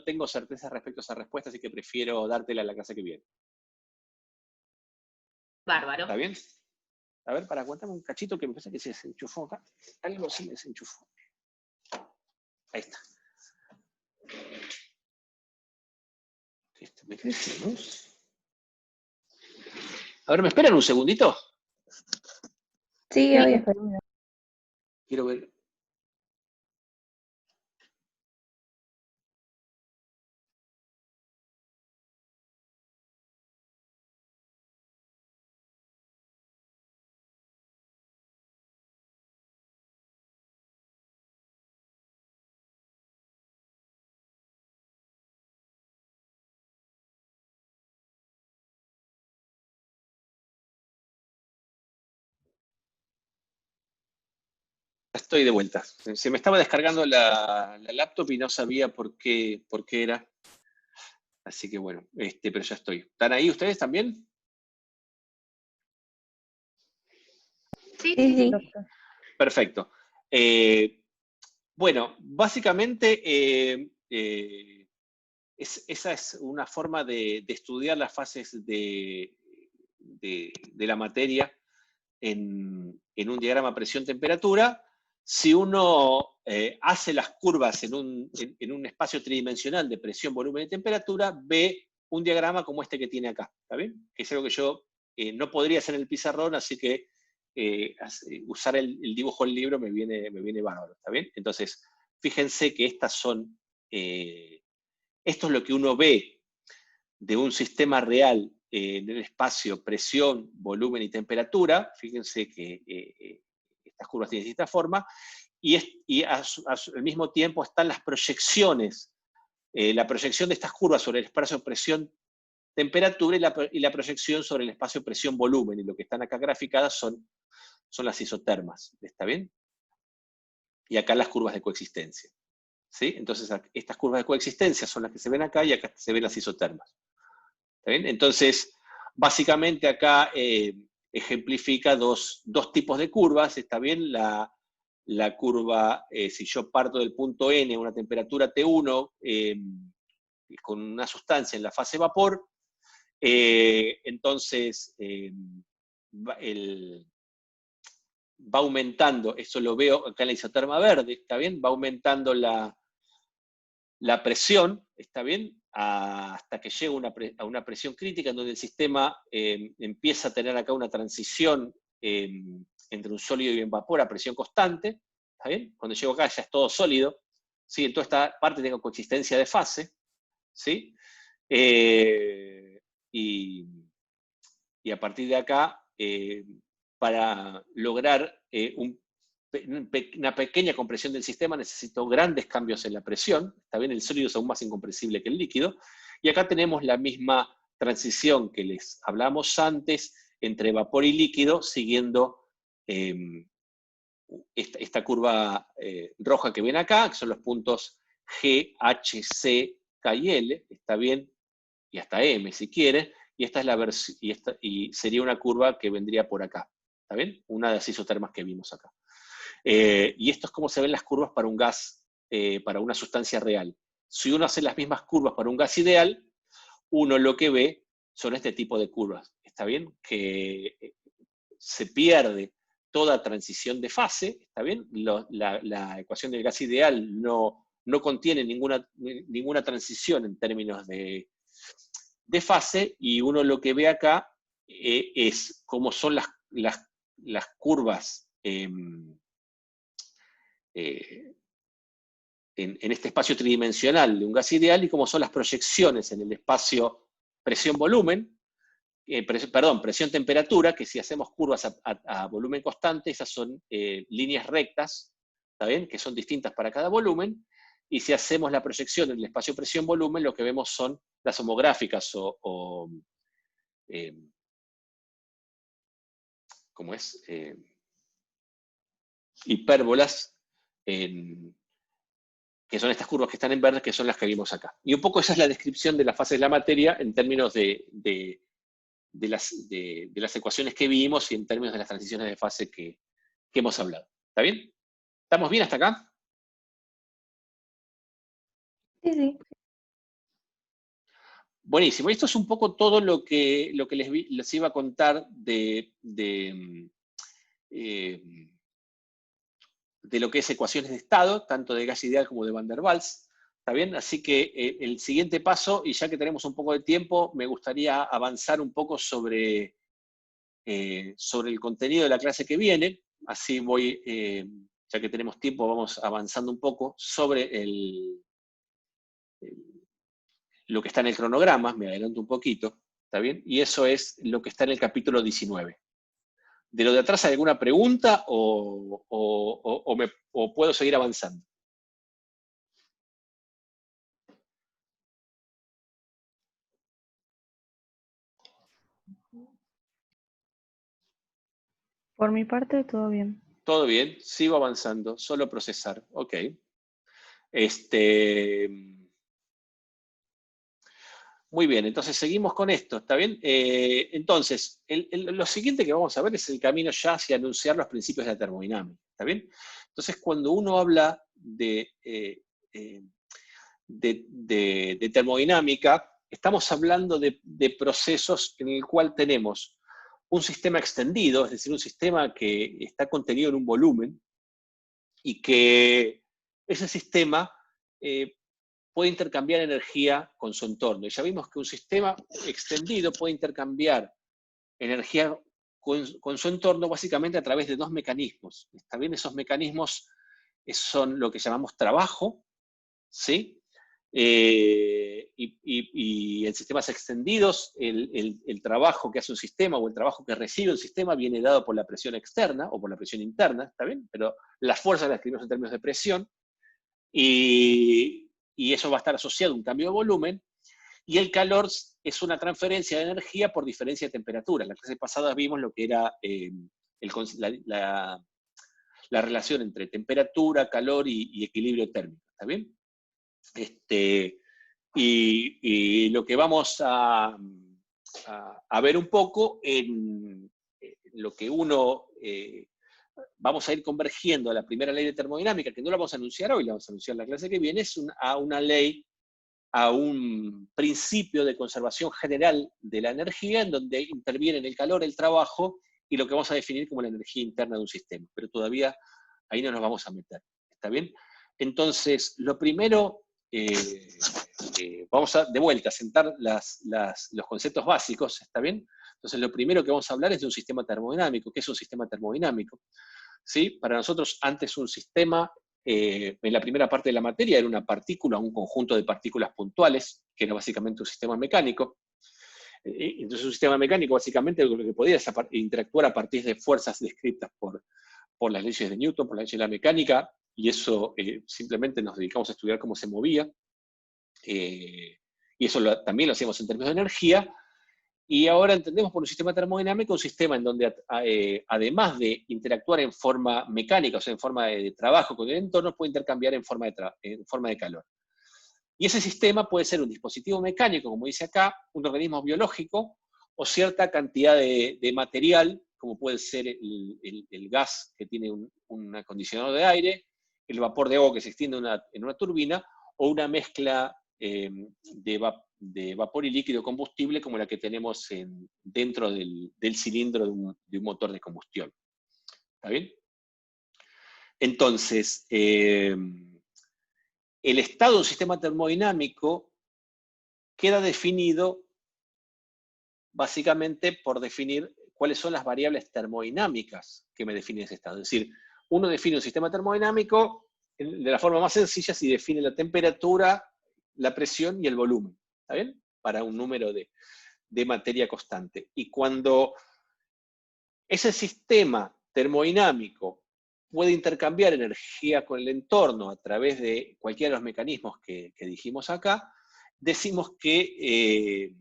tengo certeza respecto a esa respuesta, así que prefiero dártela en la clase que viene. Bárbaro. ¿Está bien? A ver, aguantame un cachito que me parece que se desenchufó acá. Algo se desenchufó. Ahí está. ¿Me crece luz? A ver, ¿me esperan un segundito? Sí, hoy estoy. Quiero ver. Estoy de vuelta. Se me estaba descargando la laptop y no sabía por qué era. Así que bueno, pero ya estoy. ¿Están ahí ustedes también? Sí. Perfecto. Bueno, básicamente esa es una forma de estudiar las fases de la materia en un diagrama presión-temperatura. Si uno hace las curvas en un espacio tridimensional de presión, volumen y temperatura, ve un diagrama como este que tiene acá, ¿está bien? Que es algo que yo no podría hacer en el pizarrón, así que usar el dibujo del libro me viene bárbaro, ¿está bien? Entonces, fíjense que estas son, esto es lo que uno ve de un sistema real en el espacio presión, volumen y temperatura. Fíjense que estas curvas tienen esta forma, y al mismo tiempo están las proyecciones, la proyección de estas curvas sobre el espacio presión, temperatura y la proyección sobre el espacio presión, volumen, y lo que están acá graficadas son las isotermas, ¿está bien? Y acá las curvas de coexistencia, ¿sí? Entonces estas curvas de coexistencia son las que se ven acá y acá se ven las isotermas. ¿Está bien? Entonces, básicamente acá ejemplifica dos tipos de curvas. Está bien, la curva, si yo parto del punto N a una temperatura T1 con una sustancia en la fase vapor, entonces va aumentando, eso lo veo acá en la isoterma verde, ¿está bien? Va aumentando la presión, ¿está bien? Hasta que llega a una presión crítica en donde el sistema empieza a tener acá una transición entre un sólido y un vapor a presión constante, ¿está bien? Cuando llego acá ya es todo sólido, ¿sí? En toda esta parte tengo consistencia de fase, ¿sí? Y a partir de acá, para lograr una pequeña compresión del sistema necesito grandes cambios en la presión, está bien, el sólido es aún más incompresible que el líquido, y acá tenemos la misma transición que les hablamos antes entre vapor y líquido, siguiendo esta curva roja que ven acá, que son los puntos G, H, C, K y L, está bien, y hasta M si quiere, y esta es la versión, y sería una curva que vendría por acá, ¿está bien? Una de las isotermas que vimos acá. Y esto es como se ven las curvas para un gas, para una sustancia real. Si uno hace las mismas curvas para un gas ideal, uno lo que ve son este tipo de curvas, ¿está bien? Que se pierde toda transición de fase, ¿está bien? La ecuación del gas ideal no contiene ninguna transición en términos de fase, y uno lo que ve acá es cómo son las curvas en este espacio tridimensional de un gas ideal, y cómo son las proyecciones en el espacio presión-volumen, presión-temperatura, que si hacemos curvas a volumen constante, esas son líneas rectas, ¿está bien? Que son distintas para cada volumen, y si hacemos la proyección en el espacio presión-volumen, lo que vemos son las homográficas ¿cómo es? Hipérbolas, que son estas curvas que están en verde, que son las que vimos acá. Y un poco esa es la descripción de las fases de la materia en términos de las ecuaciones que vimos y en términos de las transiciones de fase que hemos hablado. ¿Está bien? ¿Estamos bien hasta acá? Sí, sí. Buenísimo. Esto es un poco todo lo que les iba a contar de lo que es ecuaciones de estado, tanto de gas ideal como de Van der Waals. ¿Está bien? Así que el siguiente paso, y ya que tenemos un poco de tiempo, me gustaría avanzar un poco sobre el contenido de la clase que viene. Así voy, ya que tenemos tiempo, vamos avanzando un poco sobre lo que está en el cronograma. Me adelanto un poquito, ¿está bien? Y eso es lo que está en el capítulo 19. ¿De lo de atrás hay alguna pregunta o puedo seguir avanzando? Por mi parte, todo bien. Todo bien, sigo avanzando, solo procesar. Ok. Muy bien, entonces seguimos con esto, ¿está bien? Entonces, lo siguiente que vamos a ver es el camino ya hacia anunciar los principios de la termodinámica, ¿está bien? Entonces, cuando uno habla de termodinámica, estamos hablando de procesos en el cual tenemos un sistema extendido, es decir, un sistema que está contenido en un volumen, y que ese sistema puede intercambiar energía con su entorno. Y ya vimos que un sistema extendido puede intercambiar energía con su entorno básicamente a través de dos mecanismos. ¿Está bien? Esos mecanismos son lo que llamamos trabajo, ¿sí? Y en sistemas extendidos, el trabajo que hace un sistema o el trabajo que recibe un sistema viene dado por la presión externa o por la presión interna, ¿está bien? Pero las fuerzas las escribimos en términos de presión, y eso va a estar asociado a un cambio de volumen, y el calor es una transferencia de energía por diferencia de temperatura. En la clase pasada vimos lo que era la relación entre temperatura, calor y equilibrio térmico, ¿está bien? Y lo que vamos a ver un poco en lo que vamos a ir convergiendo a la primera ley de termodinámica, que no la vamos a anunciar hoy, la vamos a anunciar en la clase que viene, es a una ley, a un principio de conservación general de la energía, en donde intervienen el calor, el trabajo, y lo que vamos a definir como la energía interna de un sistema. Pero todavía ahí no nos vamos a meter, ¿está bien? Entonces, lo primero, vamos a, de vuelta, a sentar los conceptos básicos, ¿está bien? Entonces, lo primero que vamos a hablar es de un sistema termodinámico. ¿Qué es un sistema termodinámico? ¿Sí? Para nosotros, antes un sistema, en la primera parte de la materia, era una partícula, un conjunto de partículas puntuales, que era básicamente un sistema mecánico. Entonces, un sistema mecánico, básicamente, lo que podía es interactuar a partir de fuerzas descritas por las leyes de Newton, por las leyes de la mecánica, y eso simplemente nos dedicamos a estudiar cómo se movía. Y eso también lo hacíamos en términos de energía. Y ahora entendemos por un sistema termodinámico un sistema en donde, además de interactuar en forma mecánica, o sea, en forma de trabajo con el entorno, puede intercambiar en forma de calor. Y ese sistema puede ser un dispositivo mecánico, como dice acá, un organismo biológico, o cierta cantidad de material, como puede ser el gas que tiene un acondicionador de aire, el vapor de agua que se extiende en una turbina, o una mezcla de de vapor y líquido combustible como la que tenemos dentro del cilindro de un motor de combustión. ¿Está bien? Entonces, el estado de un sistema termodinámico queda definido básicamente por definir cuáles son las variables termodinámicas que me definen ese estado. Es decir, uno define un sistema termodinámico de la forma más sencilla si define la temperatura, la presión y el volumen, ¿está bien? Para un número de materia constante. Y cuando ese sistema termodinámico puede intercambiar energía con el entorno a través de cualquiera de los mecanismos que dijimos acá, decimos que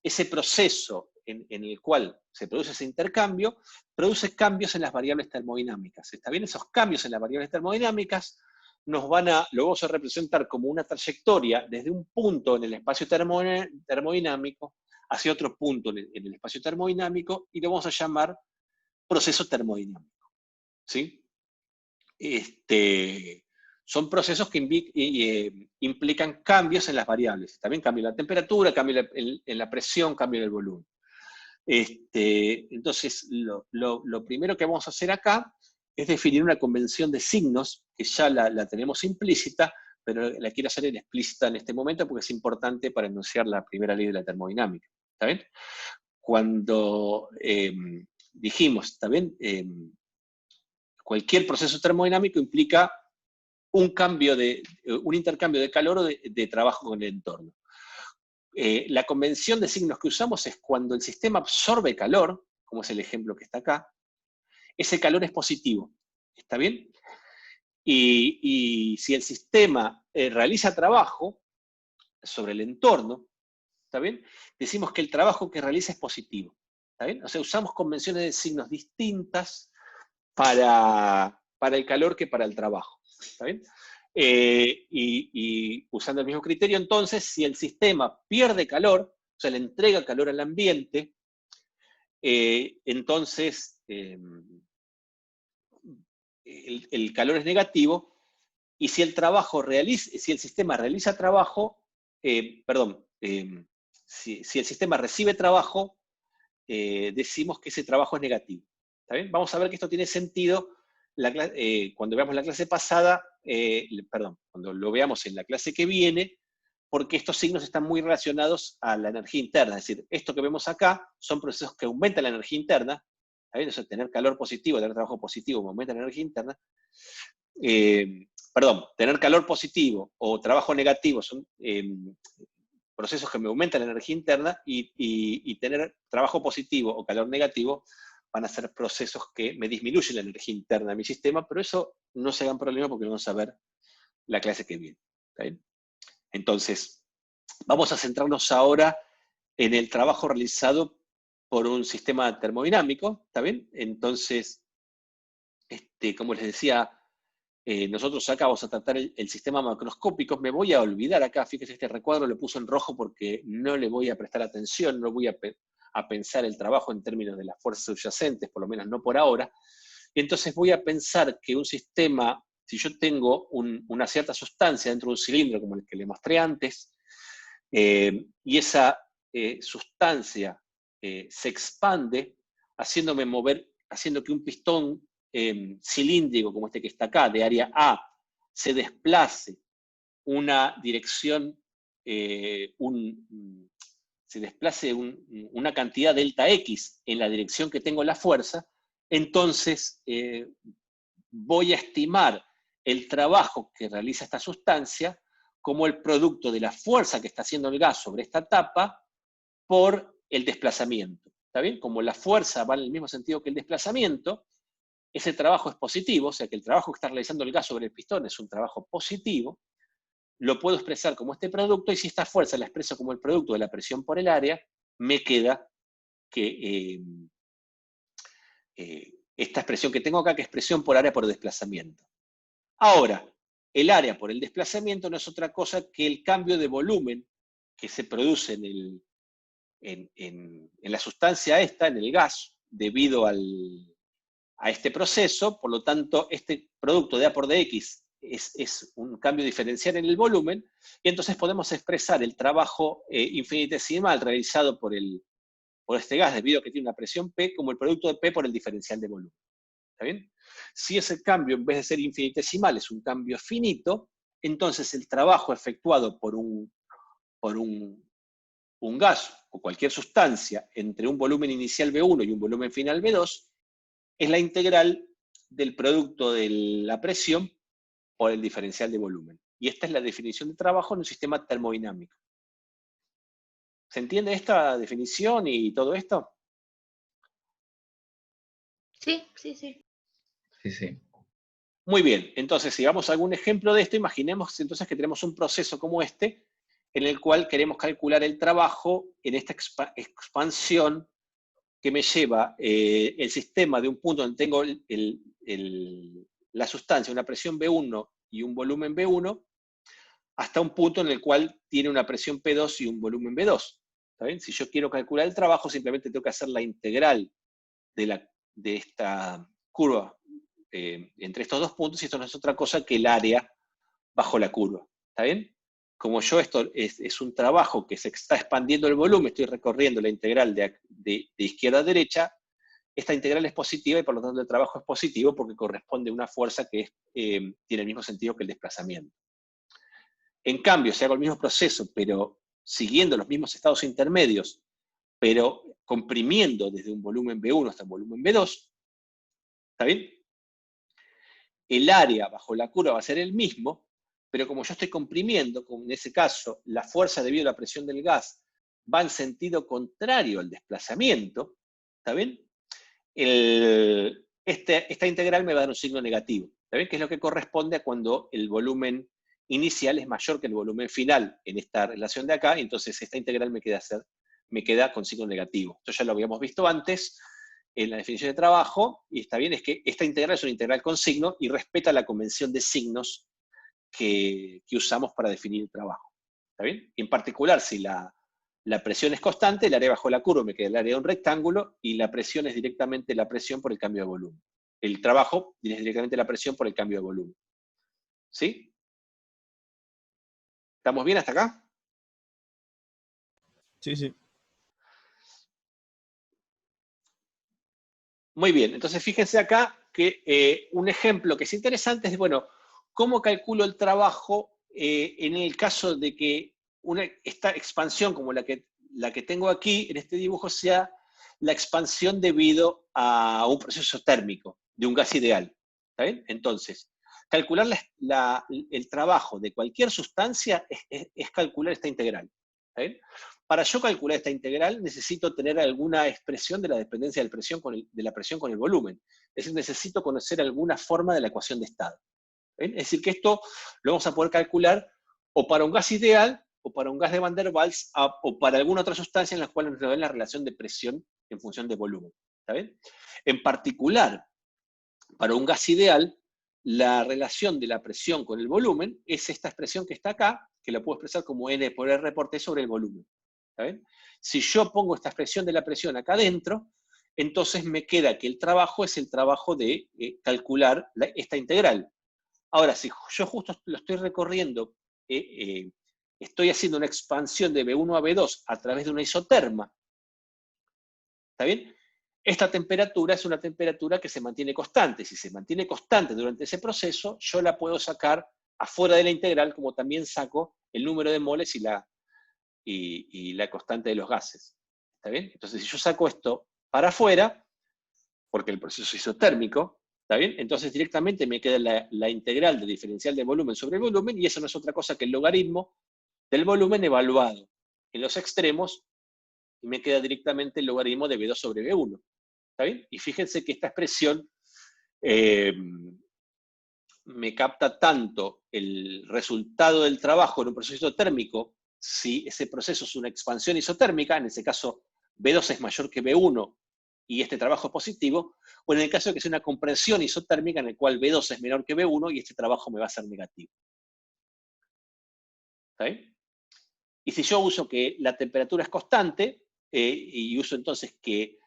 ese proceso en el cual se produce ese intercambio, produce cambios en las variables termodinámicas. ¿Está bien? Esos cambios en las variables termodinámicas lo vamos a representar como una trayectoria desde un punto en el espacio termodinámico hacia otro punto en el espacio termodinámico, y lo vamos a llamar proceso termodinámico. ¿Sí? Son procesos que implican cambios en las variables. También cambio en la temperatura, cambio en la presión, cambio en el volumen. Entonces, lo primero que vamos a hacer acá es definir una convención de signos, que ya la tenemos implícita, pero la quiero hacer explícita en este momento porque es importante para enunciar la primera ley de la termodinámica. ¿Está bien? Cuando dijimos, ¿está bien? Cualquier proceso termodinámico implica un intercambio de calor o de trabajo con el entorno. La convención de signos que usamos es cuando el sistema absorbe calor, como es el ejemplo que está acá, ese calor es positivo. ¿Está bien? Y si el sistema realiza trabajo sobre el entorno, ¿está bien? Decimos que el trabajo que realiza es positivo. ¿Está bien? O sea, usamos convenciones de signos distintas para el calor que para el trabajo. ¿Está bien? Y usando el mismo criterio, entonces, si el sistema pierde calor, o sea, le entrega calor al ambiente, entonces el calor es negativo, y si el sistema realiza trabajo, si el sistema recibe trabajo, decimos que ese trabajo es negativo. ¿Está bien? Vamos a ver que esto tiene sentido cuando veamos la clase pasada, cuando lo veamos en la clase que viene, porque estos signos están muy relacionados a la energía interna. Es decir, esto que vemos acá son procesos que aumentan la energía interna. ¿Está bien? O sea, tener calor positivo, tener trabajo positivo, aumenta la energía interna. Tener calor positivo o trabajo negativo son procesos que me aumentan la energía interna, y tener trabajo positivo o calor negativo van a ser procesos que me disminuyen la energía interna de mi sistema, pero eso no se hagan problema porque lo vamos a ver la clase que viene. ¿Está bien? Entonces, vamos a centrarnos ahora en el trabajo realizado por un sistema termodinámico. ¿Está bien? Entonces, como les decía, nosotros acá vamos a tratar el sistema macroscópico. Me voy a olvidar acá, fíjense, este recuadro lo puse en rojo porque no le voy a prestar atención, no voy a pensar el trabajo en términos de las fuerzas subyacentes, por lo menos no por ahora. Y entonces voy a pensar que un sistema, si yo tengo una cierta sustancia dentro de un cilindro, como el que le mostré antes, y esa sustancia se expande, haciendo que un pistón cilíndrico, como este que está acá, de área A, se desplace una dirección, una cantidad delta X en la dirección que tengo la fuerza, entonces voy a estimar el trabajo que realiza esta sustancia como el producto de la fuerza que está haciendo el gas sobre esta tapa por el desplazamiento. ¿Está bien? Como la fuerza va en el mismo sentido que el desplazamiento, ese trabajo es positivo, o sea que el trabajo que está realizando el gas sobre el pistón es un trabajo positivo, lo puedo expresar como este producto, y si esta fuerza la expreso como el producto de la presión por el área, me queda que esta expresión que tengo acá, que es presión por área por desplazamiento. Ahora, el área por el desplazamiento no es otra cosa que el cambio de volumen que se produce en la sustancia esta, en el gas, debido a este proceso. Por lo tanto, este producto de A por dx es un cambio diferencial en el volumen, y entonces podemos expresar el trabajo infinitesimal realizado por este gas debido a que tiene una presión P como el producto de P por el diferencial de volumen. ¿Está bien? Si ese cambio, en vez de ser infinitesimal, es un cambio finito, entonces el trabajo efectuado por un gas o cualquier sustancia entre un volumen inicial V1 y un volumen final V2 es la integral del producto de la presión por el diferencial de volumen. Y esta es la definición de trabajo en un sistema termodinámico. ¿Se entiende esta definición y todo esto? Sí, sí, sí. Sí, sí. Muy bien, entonces si vamos a algún ejemplo de esto, imaginemos entonces que tenemos un proceso como este, en el cual queremos calcular el trabajo en esta expansión que me lleva el sistema de un punto donde tengo la sustancia, una presión V1 y un volumen V1, hasta un punto en el cual tiene una presión P2 y un volumen V2. ¿Está bien? Si yo quiero calcular el trabajo, simplemente tengo que hacer la integral de esta curva entre estos dos puntos, y esto no es otra cosa que el área bajo la curva. ¿Está bien? Como esto es un trabajo que se está expandiendo el volumen, estoy recorriendo la integral de izquierda a derecha, esta integral es positiva y por lo tanto el trabajo es positivo porque corresponde a una fuerza que tiene el mismo sentido que el desplazamiento. En cambio, si hago el mismo proceso, pero siguiendo los mismos estados intermedios, pero comprimiendo desde un volumen V1 hasta un volumen V2, ¿está bien? El área bajo la curva va a ser el mismo, pero como yo estoy comprimiendo, como en ese caso la fuerza debido a la presión del gas va en sentido contrario al desplazamiento, ¿está bien? Esta integral me va a dar un signo negativo, ¿está bien? Que es lo que corresponde a cuando el volumen inicial es mayor que el volumen final en esta relación de acá, entonces esta integral me queda con signo negativo. Esto ya lo habíamos visto antes en la definición de trabajo, y está bien, es que esta integral es una integral con signo y respeta la convención de signos que usamos para definir el trabajo. ¿Está bien? En particular, si la presión es constante, el área bajo la curva me queda el área de un rectángulo, y la presión es directamente la presión por el cambio de volumen. El trabajo es directamente la presión por el cambio de volumen. ¿Sí? ¿Estamos bien hasta acá? Sí, sí. Muy bien, entonces fíjense acá que un ejemplo que es interesante es, bueno, ¿cómo calculo el trabajo en el caso de que esta expansión como la que tengo aquí en este dibujo sea la expansión debido a un proceso térmico de un gas ideal? ¿Está bien? Entonces, calcular el trabajo de cualquier sustancia es calcular esta integral. ¿Está bien? Para yo calcular esta integral necesito tener alguna expresión de la dependencia de la presión con el volumen. Es decir, necesito conocer alguna forma de la ecuación de estado. ¿Ven? Es decir, que esto lo vamos a poder calcular o para un gas ideal, o para un gas de Van der Waals, o para alguna otra sustancia en la cual nos da la relación de presión en función de volumen. ¿Está bien? En particular, para un gas ideal, la relación de la presión con el volumen es esta expresión que está acá, que la puedo expresar como N por R por T sobre el volumen. ¿Está bien? Si yo pongo esta expresión de la presión acá adentro, entonces me queda que el trabajo es el trabajo de calcular esta integral. Ahora, si yo justo lo estoy recorriendo, estoy haciendo una expansión de V1 a V2 a través de una isoterma, ¿está bien? Esta temperatura es una temperatura que se mantiene constante. Si se mantiene constante durante ese proceso, yo la puedo sacar afuera de la integral, como también saco el número de moles y la constante de los gases. ¿Está bien? Entonces, si yo saco esto para afuera, porque el proceso es isotérmico, ¿está bien? Entonces directamente me queda la integral del diferencial de volumen sobre el volumen, y eso no es otra cosa que el logaritmo del volumen evaluado en los extremos, y me queda directamente el logaritmo de V2 sobre V1. ¿Está bien? Y fíjense que esta expresión me capta tanto el resultado del trabajo en un proceso isotérmico, si ese proceso es una expansión isotérmica, en ese caso V2 es mayor que V1 y este trabajo es positivo, o en el caso de que sea una compresión isotérmica en el cual V2 es menor que V1 y este trabajo me va a ser negativo. ¿Está bien? Y si yo uso que la temperatura es constante, y uso entonces que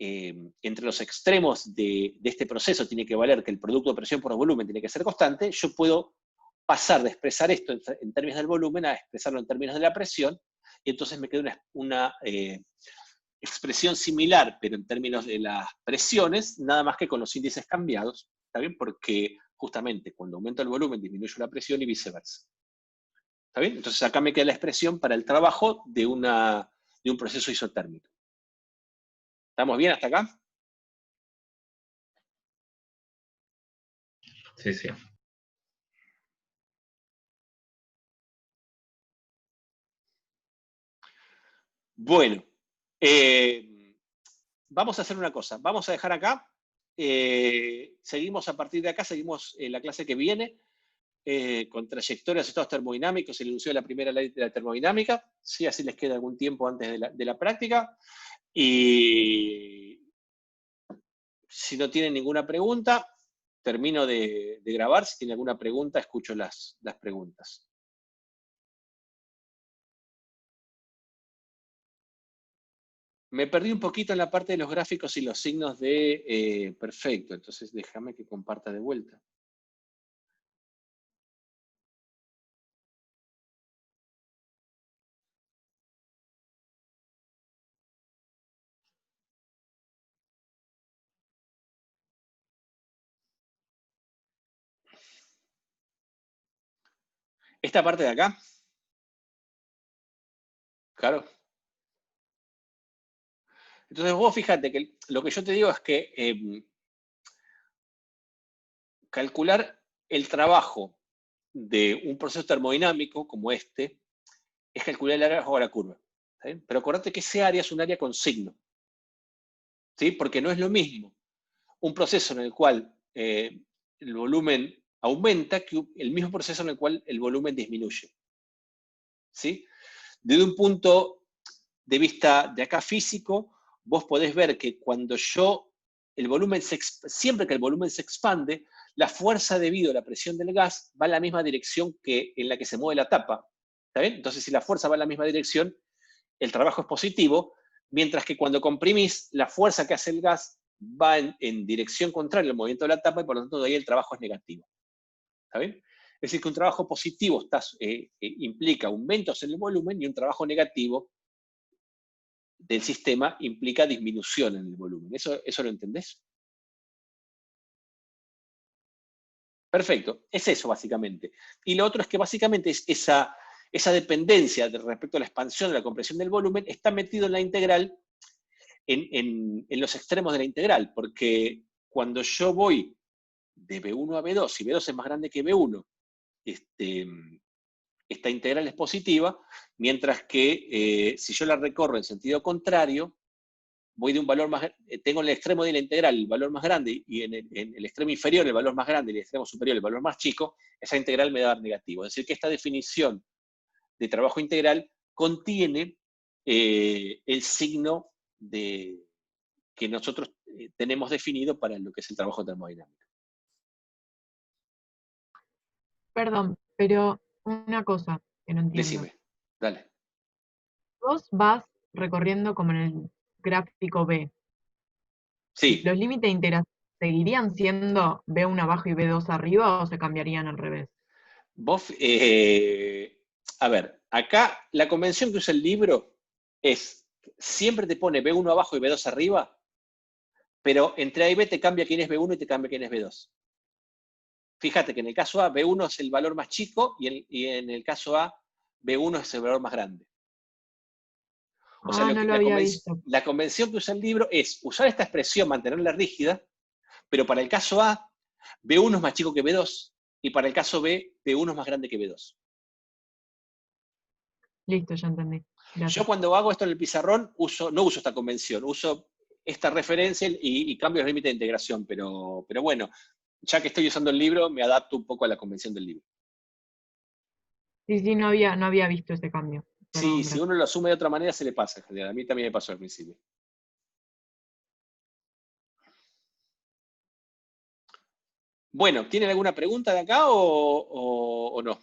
entre los extremos de este proceso tiene que valer que el producto de presión por volumen tiene que ser constante, yo puedo pasar de expresar esto en términos del volumen a expresarlo en términos de la presión, y entonces me queda una expresión similar, pero en términos de las presiones, nada más que con los índices cambiados, ¿está bien? Porque justamente cuando aumento el volumen disminuyo la presión y viceversa. ¿Está bien? Entonces acá me queda la expresión para el trabajo de un proceso isotérmico. ¿Estamos bien hasta acá? Sí, sí. Bueno, vamos a hacer una cosa. Vamos a dejar acá. Seguimos a partir de acá, seguimos la clase que viene con trayectorias de estados termodinámicos y el uso de la primera ley de la termodinámica. Sí, así les queda algún tiempo antes de la práctica. Y si no tienen ninguna pregunta, termino de grabar. Si tienen alguna pregunta, escucho las preguntas. Me perdí un poquito en la parte de los gráficos y los signos de... perfecto, entonces déjame que comparta de vuelta. Esta parte de acá. Claro. Entonces vos fíjate que lo que yo te digo es que calcular el trabajo de un proceso termodinámico como este es calcular el área bajo la curva. ¿Sí? Pero acordate que ese área es un área con signo. ¿Sí? Porque no es lo mismo un proceso en el cual el volumen aumenta que el mismo proceso en el cual el volumen disminuye. ¿Sí? Desde un punto de vista de acá físico, vos podés ver que cuando siempre que el volumen se expande, la fuerza debido a la presión del gas va en la misma dirección que en la que se mueve la tapa. ¿Está bien? Entonces, si la fuerza va en la misma dirección, el trabajo es positivo, mientras que cuando comprimís, la fuerza que hace el gas va en dirección contraria al movimiento de la tapa y por lo tanto de ahí el trabajo es negativo. ¿Está bien? Es decir, que un trabajo positivo implica aumentos en el volumen y un trabajo negativo del sistema implica disminución en el volumen. ¿Eso lo entendés? Perfecto, es eso básicamente. Y lo otro es que básicamente es esa dependencia respecto a la expansión de la compresión del volumen está metido en la integral, en los extremos de la integral, porque cuando yo voy de B1 a B2 y B2 es más grande que B1, esta integral es positiva, mientras que si yo la recorro en sentido contrario, voy de un valor más, tengo en el extremo de la integral el valor más grande y en el extremo inferior el valor más grande y en el extremo superior el valor más chico, esa integral me da negativo. Es decir, que esta definición de trabajo integral contiene el signo que nosotros tenemos definido para lo que es el trabajo termodinámico. Perdón, pero una cosa que no entiendo. Decime, dale. Vos vas recorriendo como en el gráfico B. Sí. ¿Los límites de integración seguirían siendo B1 abajo y B2 arriba o se cambiarían al revés? Vos, a ver, acá la convención que usa el libro es, siempre te pone B1 abajo y B2 arriba, pero entre A y B te cambia quién es B1 y te cambia quién es B2. Fíjate que en el caso A, B1 es el valor más chico y en el caso A, B1 es el valor más grande. O sea, no lo había visto. La convención que usa el libro es usar esta expresión, mantenerla rígida, pero para el caso A, B1 es más chico que B2, y para el caso B, B1 es más grande que B2. Listo, ya entendí. Gracias. Yo cuando hago esto en el pizarrón, no uso esta convención, uso esta referencia y cambio el límite de integración, pero bueno, ya que estoy usando el libro, me adapto un poco a la convención del libro. Sí, no había visto ese cambio. Perdón, Sí, si uno lo asume de otra manera, se le pasa en general. A mí también me pasó al principio. Bueno, ¿tienen alguna pregunta de acá o no?